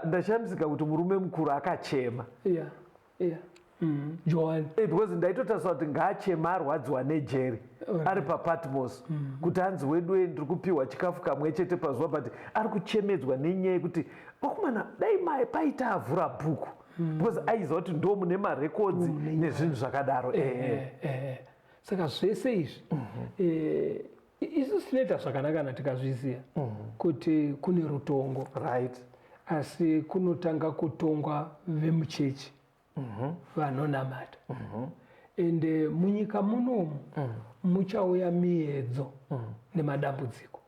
ndashamisika kuti murume mukuru akachema. John, because ndaitotarisira kuti ngaachema arwadziwa nejeri ari paPatmos, kuti hanzi wedu ndiri kupiwa chikafu kamwe chete pazuva, but ari kuchemedzwa nenyaya yekuti vakomana dai paita avhura bhuku, because aiziva kuti ndo mune marekodzi nezvinhu zvakadaro. Saka zvese izvi isu tinoita zvakanaka tikazviziva kuti kune rutongo, right, asi kunotanga kutongwa vemuchechi vanonamata. Ende munyika munomu muchauya miedzo nemadambudziko.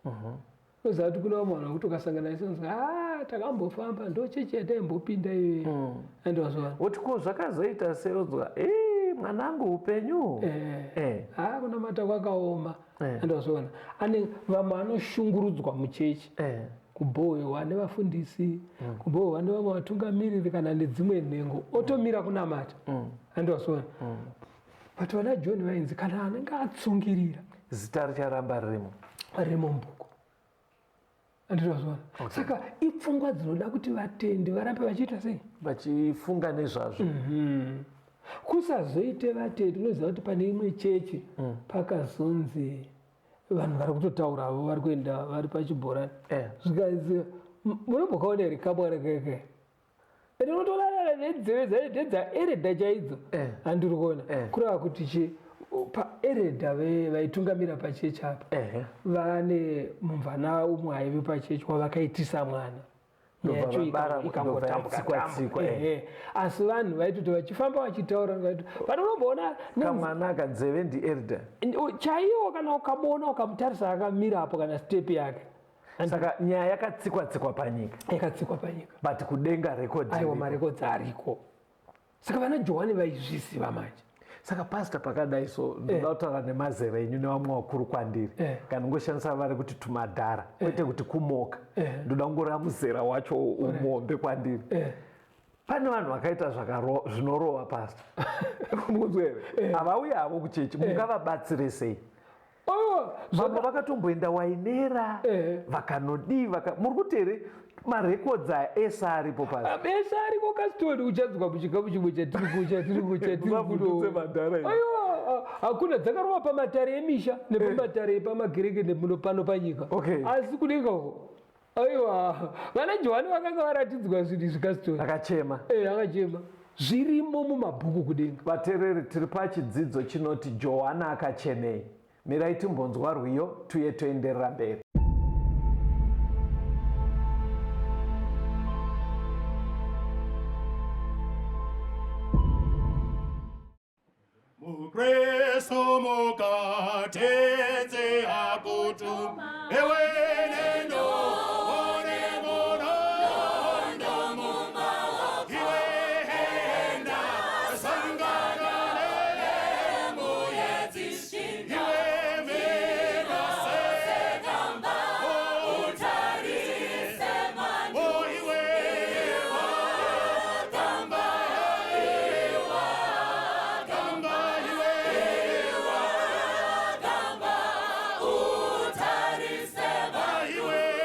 Unoziva kuti kuna vamwe kuti ukasangana nesu takambofamba ndo chechi yataimbopinda iyoyo. Andozva kuti ko zvakazoita seuzwa mwanangu upenyu kunamata kwakaoma. Andozviona ane vamwe vanoshungurudzwa muchechi kubhohwewa nevafundisi, kubhohwewa nevamwe vatungamiriri kana nedzimwe nhengo, otomira kunamata. Andozviona but vana John vainzi kana anenge atsungirira zita richaramba ririmo mubhuku. Andozviona saka ipfungwa dzinoda kuti vatendi varambe vachiita sei, vachifunga nezvazvo. Kusazoite vatendi. Unoziva kuti pane imwe chechi pakazonzi vanhu vari kutotauravo vari kuenda vari pachibhorani zvikaiziva munombokaona here kabwa rekeke ndinotolarara nenzeve dzaeredha chaidzo handiri kuona kureva kuti paeredha vaitungamira pachechi apa vane mumvana umwe aive pachechi wavakaitisa mwana ikangotambuka. Asi vanhu vaitoti vachifamba vachitaura panonomboona kamwana kanzeve ndieredha chaiwo kana ukamuona ukamutarisa akamira apo kana stepi yake. Saka nyaya yakatsikwa panyika, but kudenga rekodzi, aiwa marekodzi ariko. Saka vana Johani vaizviziva manje. Saka pastor pakadai so ndoda kutaura nemazera enyu nevamwe vakuru kwandiri kana ngoshandisa vari kuti tumadhara kwete kuti kumoka, ndoda kungoreva muzera wacho umombe kwandiri. Pane vanhu vakaita zvinorova pastor munzwere havauya havo kuchechi, mungavabatsire sei? Vamwe vakatomboenda wainera vakanodi muri kuti here marekodzi esa aripo pasi? Esa ariko kasitori uchadzwa muchikamu chimwe chatiri hakuna dzakarova pamatare emisha nepamatare epamagereke nemuno pano panyika, asi kudenga uko aiwa vana Johani vakanga varatidzwa zvinhu zvikasitori akachema zvirimo mumabhuku kudenga. Vateereri, tiri pachidzidzo chinoti Johana akachenei. Mirai timbonzwa rwiyo tuye toenderera mberi. Mukristo mukatenze akutuma ewe nendo highway.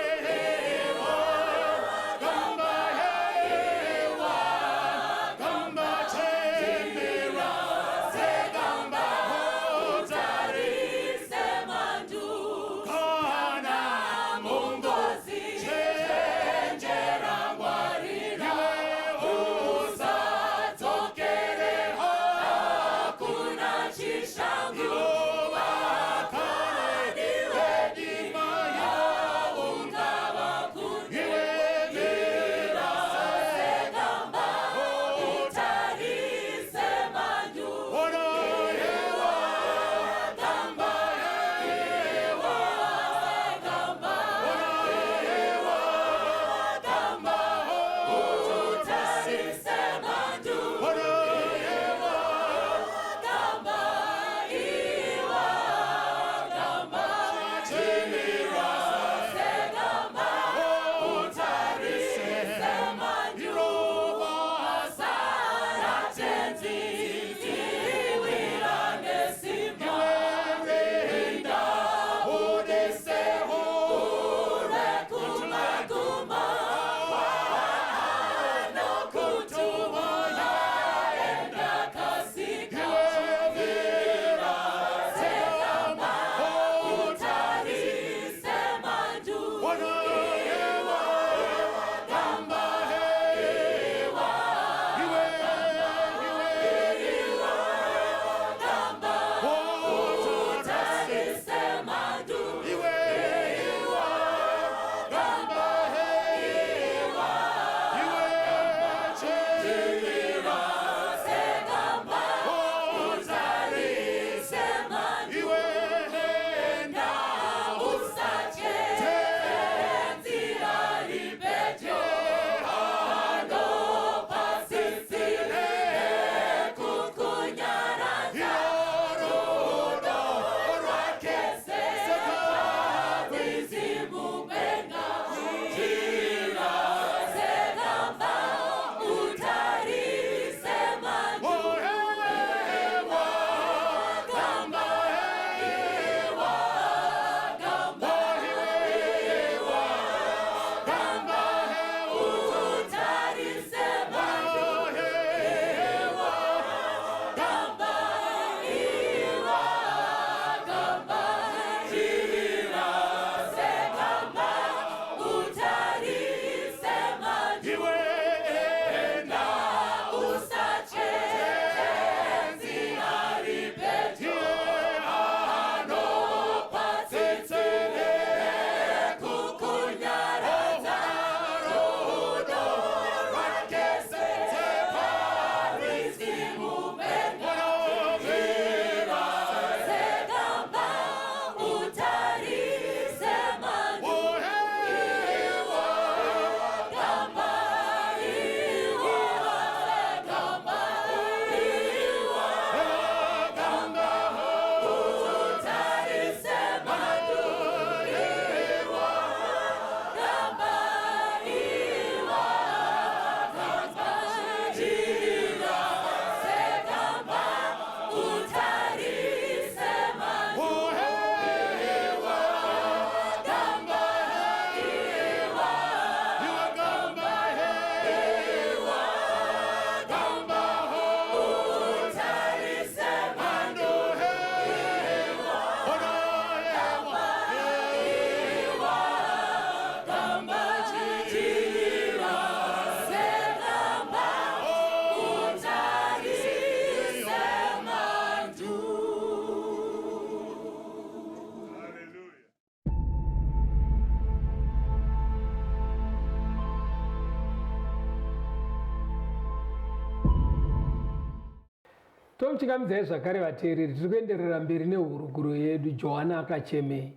tomuchingamidzai zvakare vateereri, tiri kuenderera mberi nehuruguro yedu. Johana akachemei?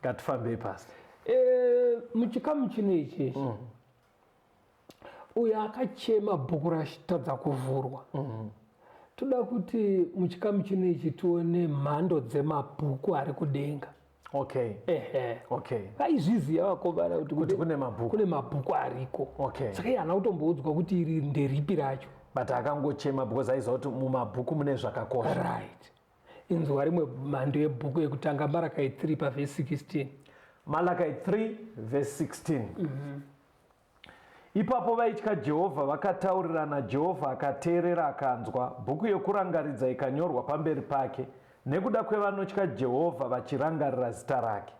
Ngatifambei pastor. Muchikamu chino ichechi uyo akachema bhuku rachitadza kuvhurwa. Toda kuti muchikamu chino ichi tione mhando dzemabhuku ari kudenga. Okay. Okay. Vaizviziva vakomana kuti kune mabhuku. Kune mabhuku ariko. Okay. Saka haana kutomboudzwa kuti iri nderipi racho. But akangochema because aiziva kuti mumabhuku mune zvakakosha. Right. Inzwa rimwe mhando yebhuku yekutanga Malachi 3 pavhesi 16. Malachi 3 verse 16. Ipapo vaitya Jehovha vakataurirana, Jehovha akateerera akanzwa. Bhuku yokurangaridza ikanyorwa pamberi pake, nekuda kwevanotya Jehovha vachirangarira zita rake.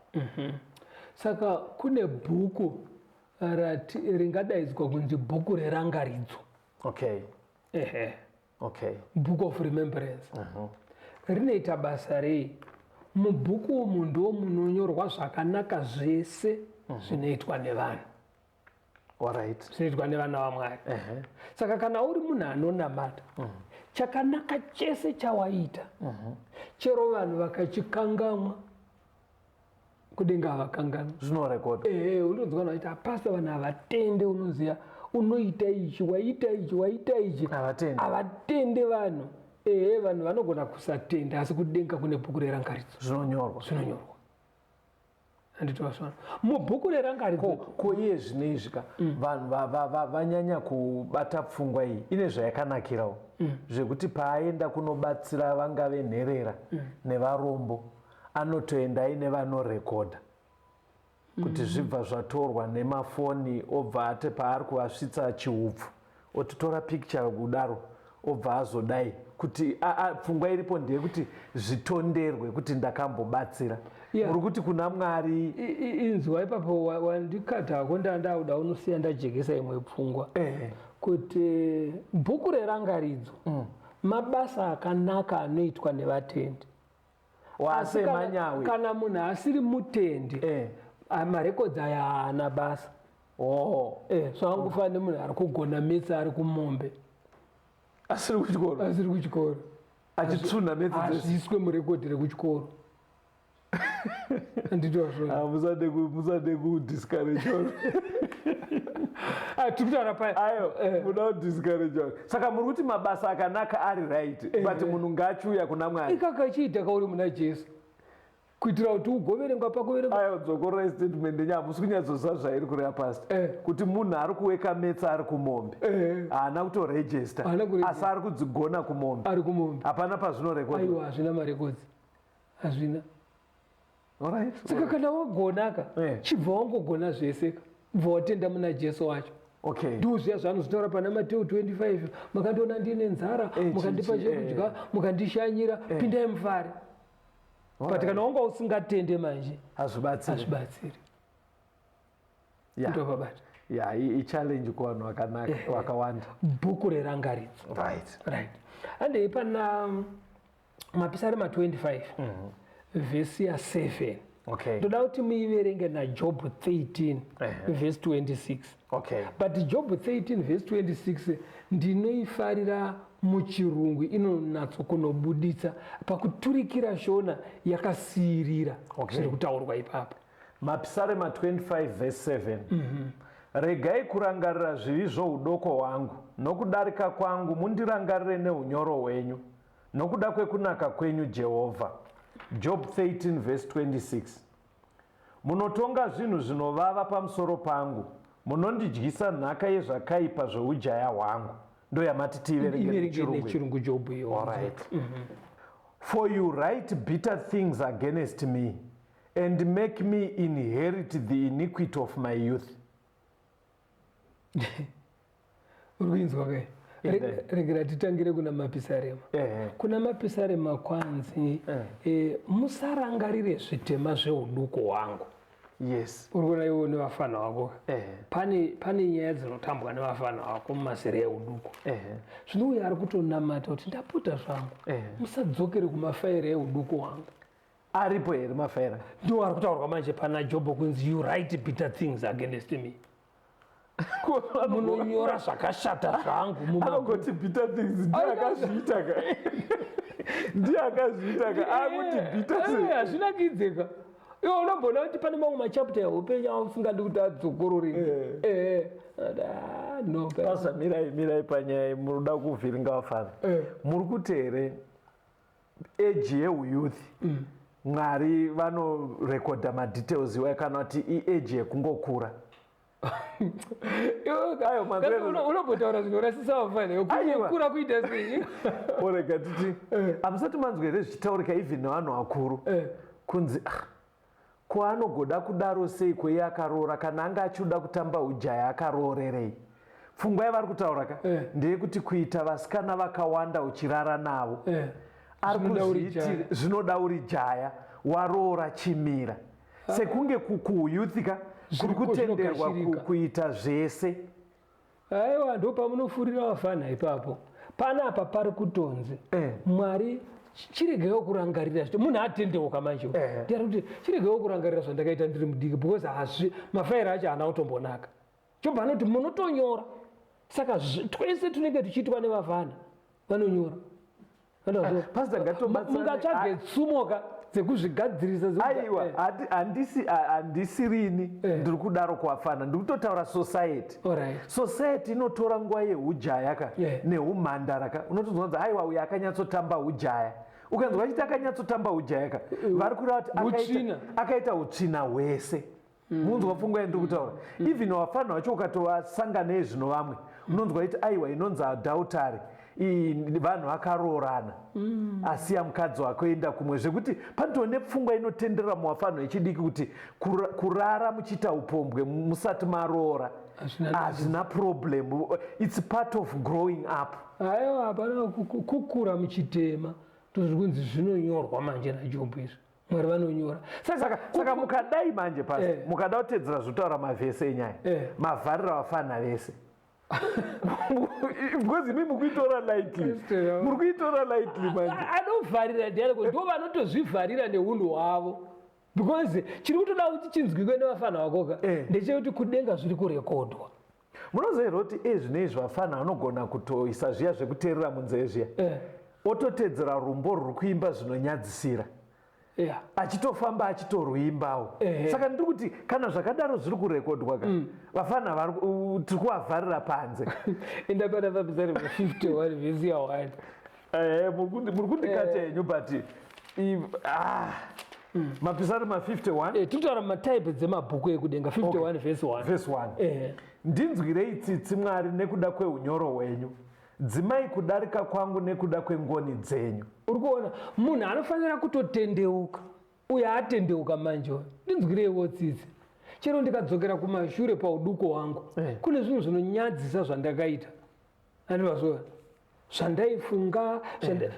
Saka kune bhuku ringadaidzwa kunzi bhuku rerangaridzo. Okay. Okay. Book of remembrance. Rinoita basa rei? Mubhuku umu ndo munonyorwa zvakanaka zvese zvinoitwa nevanhu. Alright. Zvinoitwa nevana vaMwari. Saka kana uri munhu anonamata, chakanaka chese chawaita, chero vanhu vakachikangamwa, kudenga havakanganwa. Zvinorekodwa. Unonzwa vanhu vaita pastor vanhu havatende, unoziva unoita ichi, waita ichi. Havatende vanhu. Vanhu vanogona kusatenda, asi kudenga kune bhuku rerangaridzo. Zvinonyorwa. Handitosvana. Mubhuku rerangaridzo. Ko iye zvinoizvika vanhu vanyanya kubata pfungwa iyi ine zvayakanakirawo. Zvekuti paaenda kunobatsira vangave nherera nevarombo, anotoenda aine vanorekodha. Kuti zvibva zvatorwa nemafoni, obva ati paari kuvasvitsa chiupfu, otitora picture kudaro, obva azodai. Kuti pfungwa iripo ndeyekuti zvitonderwe kuti ndakambobatsira. Muri kuti kuna Mwari. Inzwa ipapo wandikata hako ndandauda unosiya ndajekesa imwe pfungwa. Kuti bhuku rerangaridzo mabasa akanaka anoitwa nevatendi. Wasemanyawe. Kana munhu asiri mutendi, marekodzi aya haana basa. So angofanira nemunhu ari kugona metsa ari kumombe. Asiri kuchikoro. Achitsuna metsa aziswe murekodhi rekuchikoro. Handitosvona. Musade kudiscourage. Tikutaura paya. Ayo, muda kudiscourage. Saka muri kuti mabasa akanaka ari right, but munhu ngachiuya kuna Mwari. Ikakachiita kauri muna Jesu. Kuitira kuti ugoverengwa pakuverengwa. Ayo, dzokora statement yenyu hamusi kunyatsoziva zvairi kureva pastor. Kuti munhu ari kuweka metsa ari kumombe. Haana kutoregister. Asi ari kudzigona kumombe. Ari kumombe. Hapana pazvinorekodwa. Aiwa, hazvina marekodzi. Hazvina. Alright. Saka kana wagonaka, chibva wangogona zvese, bva watenda muna Jesu wacho. Okay. Ndozviya zvanozitaura pana Mateo 25, makandiona ndine nzara, mukandipa chekudya, mukandishanyira, pindai mufare. But kana wanga usingatende manje, hazvibatsiri. Ndopabata. Ichallenge kuvanhu vakanaka vakawanda. Bhuku rerangaridzo. Right. Ande pana Mapisarema 25. Vhesi ya 7. Ndoda kuti muiverenge naJob 13 verse 26. But Job 13 verse 26 ndinoifarira muchirungu, inonatso kunobuditsa pakuturikira shona yakasirira zviri kutaurwa ipapo. Mapisarema 25 verse 7. Regai kurangarira zvivi zvoudoko hwangu, nokudarika kwangu mundirangarire neunyoro hwenyu, nokuda kwekunaka kwenyu Jehovha. Job 13 verse 26. Munotonga zvinhu zvinovava pamusoro pangu, munondidyisa nhaka yezvakaipa zvoujaya hwangu. Ndo yamati tiverenge nechirungu Job iyo. For you write bitter things against me and make me inherit the iniquity of my youth. Urikuinzwa kai? Regera titangire kuna Mapisarema. Kuna Mapisarema kwanzi musarangarire zvitema zveuduku hwangu. Yes. Urikuona iwo nevafana vako. Pane nyaya dzinotambwa nevafana vako mumazera euduku. Zvino uyo ari kutonamata kuti ndapota zvangu, musadzokere kumafaira euduku hwangu. Aripo here mafaira? Ndo ari kutaurwa manje pana Job kunzi you write bitter things against me. munonyora zvakashata zvangu anongoti bitter things ndiye akazviita ka akuti bitter things hazvinakidzeka. Iwo unobona kuti pane mamwe machapta eupenyu ausingadi kuti adzokorore. No, Pastor, mirai panyaya munoda kuvhiringa vafana. Muri kuti here age yeuyouth Mwari vanorekodha madetails iwayo kana kuti age yekungokura. Unobotaura zvinorasisa vafana kukura kuita sei? Orega titi hamusati manzwa here zvichitaurika even nevanhu vakuru kunzi kwaanogoda kudaro sei kweiye akaroora kana anga achida kutamba ujaya akaroorerei. Pfungwa yavari kutaura ka ndeyekuti kuita vasikana vakawanda uchirara navo ari kuzviti zvinoda uri jaya waroora chimira sekunge kuuyuthika kuri kutenderwa kuita zvese. Aiwa ndo pamunofurira vafana ipapo panapa pari kutonzi Mwari chiregewo kurangarira munhu atendeuka manje ndiyari kuti chiregewo kurangarira zvandakaita ndiri mudiki because hazvi mafaira acho haana kutombonaka chobva anoti munotonyora saka twese tunenge tuchiitwa nevafana vanonyora mungatsvage tsumoka dzekuzvigadzirisa. Aiwa handisirini ndiri kudaro kuvafana ndiri kutotaura society. Society inotora nguva yeujaya ka neumhandara ka unotonzwa kuti aiwa uyu akanyatsotamba ujaya ukanzwa achiti akanyatsotamba ujaya ka vari kureva kuti akaita utsvina hwese. Munzwa pfungwa yandiri kutaura even vafana vacho ukatovasangana nezvino vamwe unonzwa kuti aiwa inonzi adhautari vanhu vakaroorana asiya mukadzi wake oenda kumwe zvekuti panotoo nepfungwa inotenderera muvafano vechidiki kuti kurara muchiita upombwe musati maroora hazvina problem, it's part of growing up. Aiwa hapana kukura muchitema tozviri kunzi zvinonyorwa manje naJobhu izvi Mwari vanonyora. Saka mukadai manje pasi mukada kutedzera zvotaura mavhesi enyaya mavharira vafana vese because imi mukuitora lightly manje. Anovharira ndianiko ndo vanotozvivharira neunhu hwavo because chiri kutoda kuti chinzwikwe nevafana vakoka ndechekuti kudenga zviri kurekodwa. Munoziva kuti ezvinezvi vafana vanogona kutoisa zviya zvekuteerera munzeve zviya ototedzera rumbo ruri kuimba zvinonyadzisira achitofamba achitorwimbawo. Saka ndiri kuti kana zvakadaro zviri kurekodwa ka vafana tiri kuvavharira panze. Enda pana vapisari 51 vhesi ya 1 muri kundikata henyu but mapisari ma51 tinotaura mataipe dzemabhuku ekudenga 51 vhesi 1 ndinzwirei tsitsi Mwari nekuda kweunyoro hwenyu, dzimai kudarika kwangu nekuda kwengoni dzenyu. Uri kuona munhu anofanira kutotendeuka uye atendeuka manje ndinzwireiwo tsitsi. Chero ndikadzokera kumashure pauduko hwangu kune zvinhu zvinonyadzisa zvandakaita andivazova zvandaifunga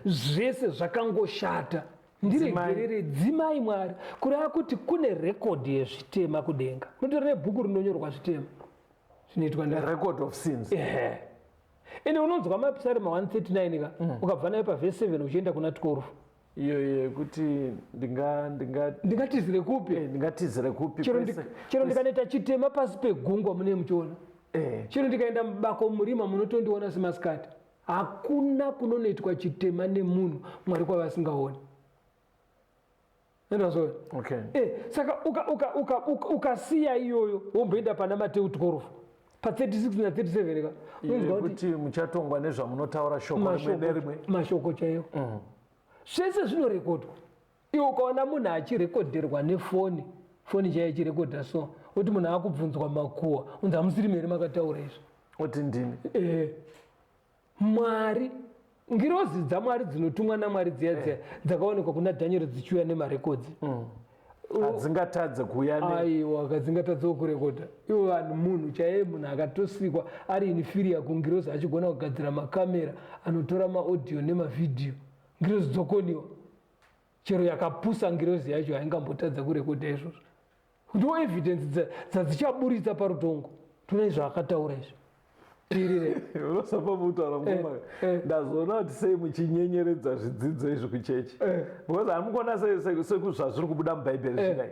zvese zvakangoshata ndiregerere dzimai Mwari kureva kuti kune rekodhi yezvitema kudenga. Munotora nebhuku rinonyorwa zvitema zvinoitwa record of sins. Ende unonzwa mapisari ma139 ka ukabva nayo pavhesi 7 uchienda kuna 12 iyo kuti ndingatizire kupi chero ndikanoita chitema pasi pegungwa mune muchiona chero ndikaenda mubako murima munotondiona semasikati hakuna kunonoitwa chitema nemunhu Mwari kwavasingaoni. Saka ukasiya iyoyo womboenda pana Mateu 12 pa36 na 37 ka kuti muchatongwa nezvamunotaura shoko rimwe nerimwe mashoko chaiwo zvese zvinorekodwa. Iwe ukaona munhu achirekodherwa nefoni chaiyo ichirekodha so kuti munhu akubvunzwa makuhwa unzi hamusiri mhere makataura izvi oti ndini. Mwari ngirozi dzaMwari dzinotumwa naMwari dziya dzakaonekwa kuna Dhanieri dzichiuya nemarekodzi hadzingatadze kuuya aiwa kadzingatadzewo kurekodha. Iwo vanhu munhu chaiye munhu akatosikwa ari inferior kungirozi achigona kugadzira makamera anotora maaudio nemavhidhiyo. Ngirozi dzokoniwa chero yakapusa ngirozi yacho haingambotadza kurekodha izvozvo. Ndo evidence dzadzichaburitsa parutongo tuna izvaakataura izvi. Unosapa mutaura mumwe ndazoona kuti sei muchinyenyeredza zvidzidzo izvi kuchechi because hamukona sekuzvazviri kubuda mubhaibheri zvinai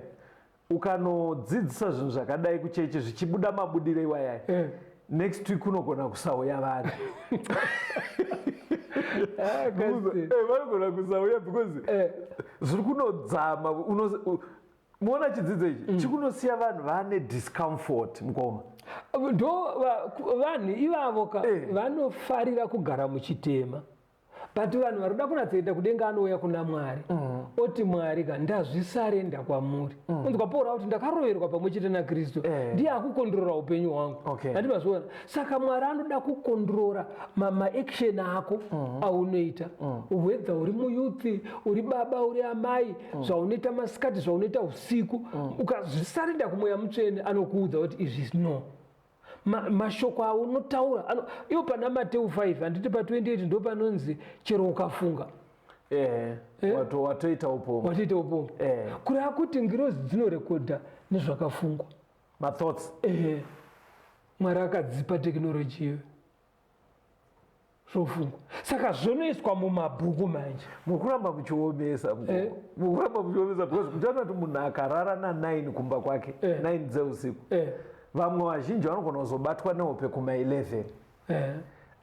ukanodzidzisa zvinhu zvakadai kuchechi zvichibuda mabudire iwayaya next week unogona kusauya vanhu vanogona kusauya because zviri kunodzama. Muona chidzidzo ichi chikunosiya vanhu vane discomfort mukoma. Ndo vanhu ivavo vanofarira kugara muchitema, but vanhu vari kuda kunatsoenda kudenga anouya kuna Mwari oti Mwari ndazvisarenda kwamuri. Unzwa Pauro kuti ndakaroverwa pamwe chete naKristu, ndiye akukondorora upenyu hwangu. Handimazviona. Saka Mwari anoda kukondorora maaction ako aunoita, whether uri muyuthi, uri baba, uri amai, zvaunoita masikati, zvaunoita usiku, ukazvisarenda kumweya mutsvene anokuudza kuti izvi no. Mashoko aunotaura iwo pana Mateo 5 handiti pa 28 ndo panonzi chero ukafunga watoita upombwe kureva kuti ngirozi dzinorekodha nezvakafungwa mathoughts. Mwari akadzipa tekinoloji iyo zvofungwa, saka zvonoiswa mumabhuku manje. Mukuramba muchiomesa because muchaona kuti munhu akarara na9 kumba kwake 9 dzeusiku, vamwe vazhinji vanogona kuzobatwa nehope kuma11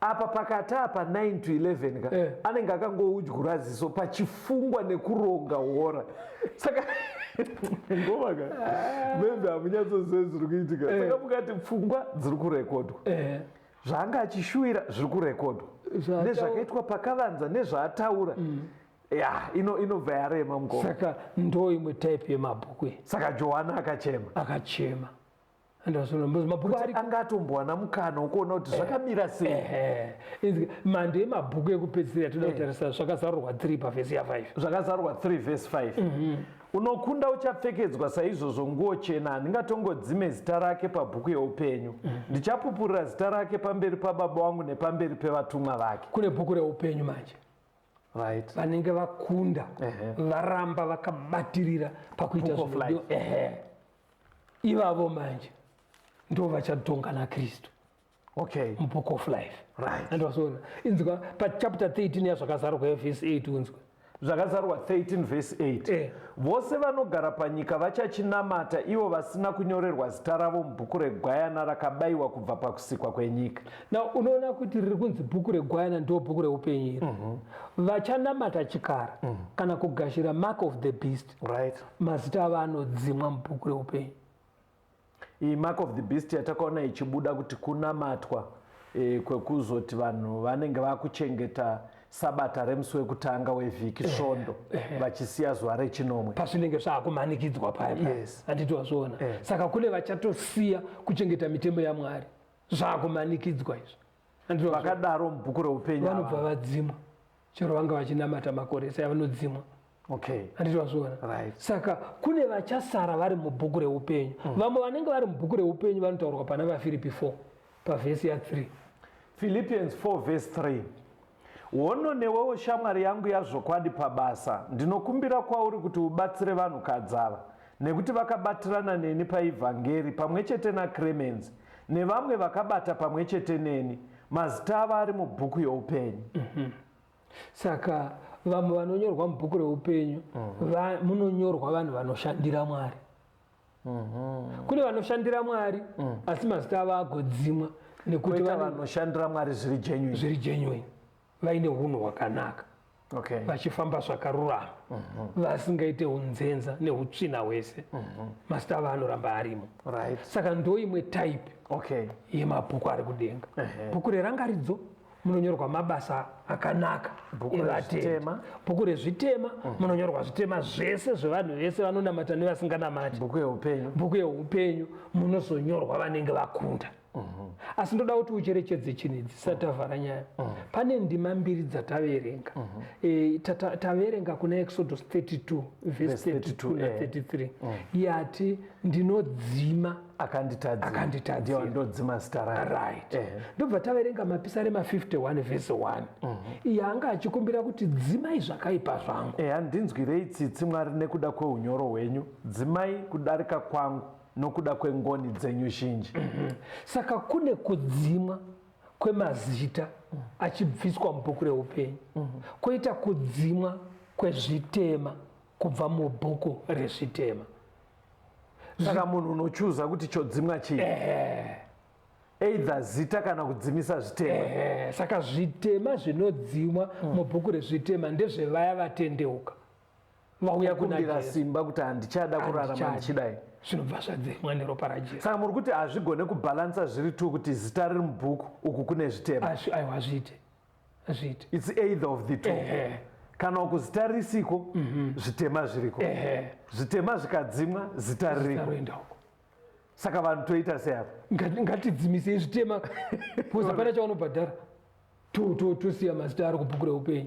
apa pakati apa 9 to 11 ka anenge akangoudyura ziso pachifungwa nekuronga hora. Saka ngoma ka membe hamunyatsozive zviri kuitika. Saka mukati pfungwa dziri kurekodwa, zvaanga achishuwira zviri kurekodwa, nezvakaitwa pakavanza nezvaataura inobva yarema mukoma. Saka ndo imwe type yemabhuku. Saka Johana akachema mabhuku angatombowana mukana wokuona kuti zvakamira sei. Mhando yemabhuku ekupedzisira toda kutarisa zvakazarurwa 3 pavhesi ya5. Zvakazarurwa 3 vhesi 5. Unokunda uchapfekedzwa saizvozvo nguo chena, handingatongodzime zita rake pabhuku yeupenyu. Ndichapupurira zita rake pamberi pababa wangu nepamberi pevatumwa vake. Kune bhuku reupenyu manje, vanenge vakunda varamba vakabatirira pakuita zvinodiwa ivavo manje ndo vachatonga naKristu mubook of life. Andozona inzwa pachapter 13 yazvakazarurwa vhesi 8 unzwa zvakazarurwa 13 vhesi 8 vose vanogara panyika vachachinamata ivo vasina kunyorerwa zita ravo mubhuku regwayana rakabayiwa kubva pakusikwa kwenyika. Unoona kuti riri kunzi bhuku regwayana ndo bhuku reupenyu iri. Vachanamata chikara kana kugashira mark of the beast, mazita avo anodzimwa mubhuku reupenyu. Iyi mark of the beast yatakaona ichibuda kuti kunamatwa kwekuzoti vanhu vanenge vakuchengeta sabata remusi wekutanga wevhiki svondo vachisiya zuva rechinomwe pazvinenge zvaakumanikidzwa paya. Handiti wazviona. Saka kune vachatosiya kuchengeta mitemo yaMwari, zvaakumanikidzwa izvo. Vakadaro mubhuku reupenyu vanobva vadzimwa, chero vanga vachinamata makore ese vanodzimwa. Handiti wazviona. Saka kune vachasara vari mubhuku reupenyu. Vamwe vanenge vari mubhuku reupenyu vanotaurwa pana vaFiripi 4 pavhesi ya3. Philippians 4 vhesi 3. Hono newewo shamwari yangu yazvokwadi pabasa, ndinokumbira kwauri kuti ubatsire vanhukadzi ava, nekuti vakabatirana neni paivhangeri pamwe chete naClemens nevamwe vakabata pamwe chete neni, mazita ava ari mubhuku youpenyu. Saka vamwe vanonyorwa mubhuku reupenyu munonyorwa vanhu vanoshandira Mwari. Kune vanoshandira Mwari asi mazita avo agodzimwa nekuti vanoshandira Mwari zviri genuine, vaine unhu hwakanaka, vachifamba zvakarurama, vasingaite unzenza neutsvina hwese, mazita avo anoramba arimo. Saka ndo imwe type yemabhuku ari kudenga. Bhuku rerangaridzo munonyorwa mabasa akanaka evatendi. Bhuku rezvitema munonyorwa zvitema zvese zvevanhu vese vanonamata nevasinganamati. Bhuku yeupenyu munozonyorwa vanenge vakunda. Asi ndoda kuti ucherechedze chinhu dzisati tavhara nyaya. Pane ndima mbiri dzataverenga. Taverenga kuna Exodus 32 vhesi 32 na 33 yati ndinodzima akanditadzira ndodzima zita rake. Ndobva taverenga mapisarema 51 vhesi 1 iye anga achikumbira kuti dzimai zvakaipa zvangu. Handinzwirei tsitsi Mwari nekuda kweunyoro hwenyu, dzimai kudarika kwangu nokuda kwengoni dzenyu zhinji. Saka kune kudzimwa kwemazita achibviswa mubhuku reupenyu, koita kudzimwa kwezvitema kubva mubhuku rezvitema. saka munhu unochuza kuti chodzimwa chii either zita kana kudzimisa zvitema. Saka zvitema zvinodzimwa mubhuku rezvitema ndezvevaya vatendeuka vauya kuna kumbira Jesu simba kuti handichada kurarama ndichidai, zvinobva zvadzimwa neropa raJesu. saka muri kuti hazvigone kubhalansa zviri tu kuti zita riri mubhuku uku kune zvitema. Aiwa, hazviite. It's either of the two. Kana uku zita risiko zvitema zviriko, zvitema zvikadzimwa zita ririko. Saka vanhu toita sei apa? Ngatidzimisei zvitema poza pana chaunobhadhara tosiya mazita ari kubhuku reupenyu.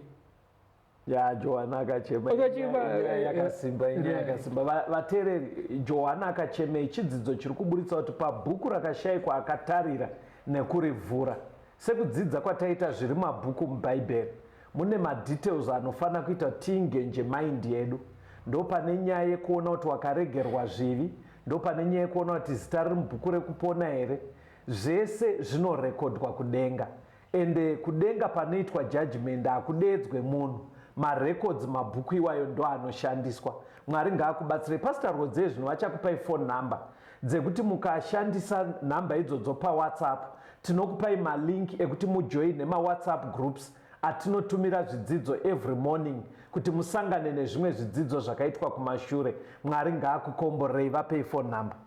Johana akachema yakasimba, yakasimba. Vateereri, Johana akachema chidzidzo chiri kuburitsa kuti pabhuku rakashayikwa akatarira nekurivhura. Sekudzidza kwataita zviri mabhuku mubhaibheri, mune madetails anofanira kuita tiingenje maindi yedu. Ndo pane nyaya yekuona kuti wakaregerwa zvivi, ndo pane nyaya yekuona kuti zita riri mubhuku rekupona here. Zvese zvinorekodwa kudenga, ende kudenga panoitwa judgment hakudedzwe munhu. Marecords mabhuku iwayo ndo anoshandiswa. Mwari ngaakubatsire. Pastor Rodze zvino achakupai phone number dzekuti mukashandisa namba idzodzo paWhatsApp, tinokupai malink ekuti mujoine maWhatsApp groups atinotumira zvidzidzo every morning kuti musangane nezvimwe zvidzidzo zvakaitwa kumashure. Mwari ngaakukomborei. Vapei phone number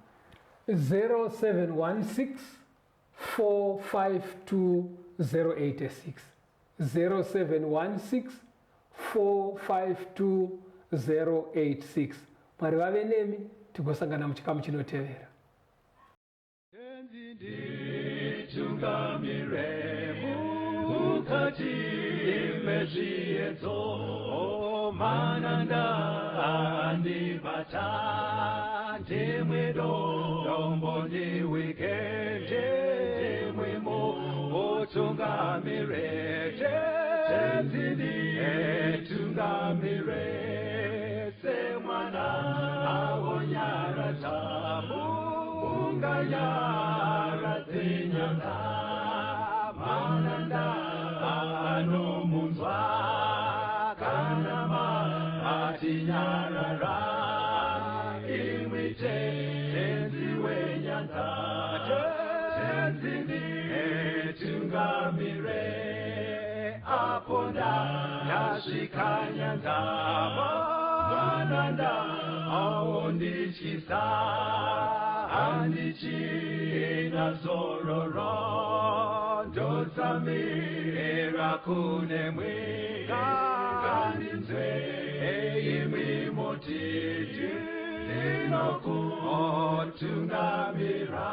0716 452 086 0716 452 086. Mwari vave nemi, tigosangana muchikamu chinotevera. Tungamire mukati mezviedzo mananda andibata ndimwedo domboni wikende ndimwemo otungamire tenzini tungamire semwana awonyara tabu unganyara zinyanga mananda anomunzwa kanama atinyarara imwite tenzi wenyanza tenzini tungamire aponda yasvikanyanza mananda aondichisa andichina zororo ndotsamira kune mwika ngandinzwe imwi motiti ndinokutungamira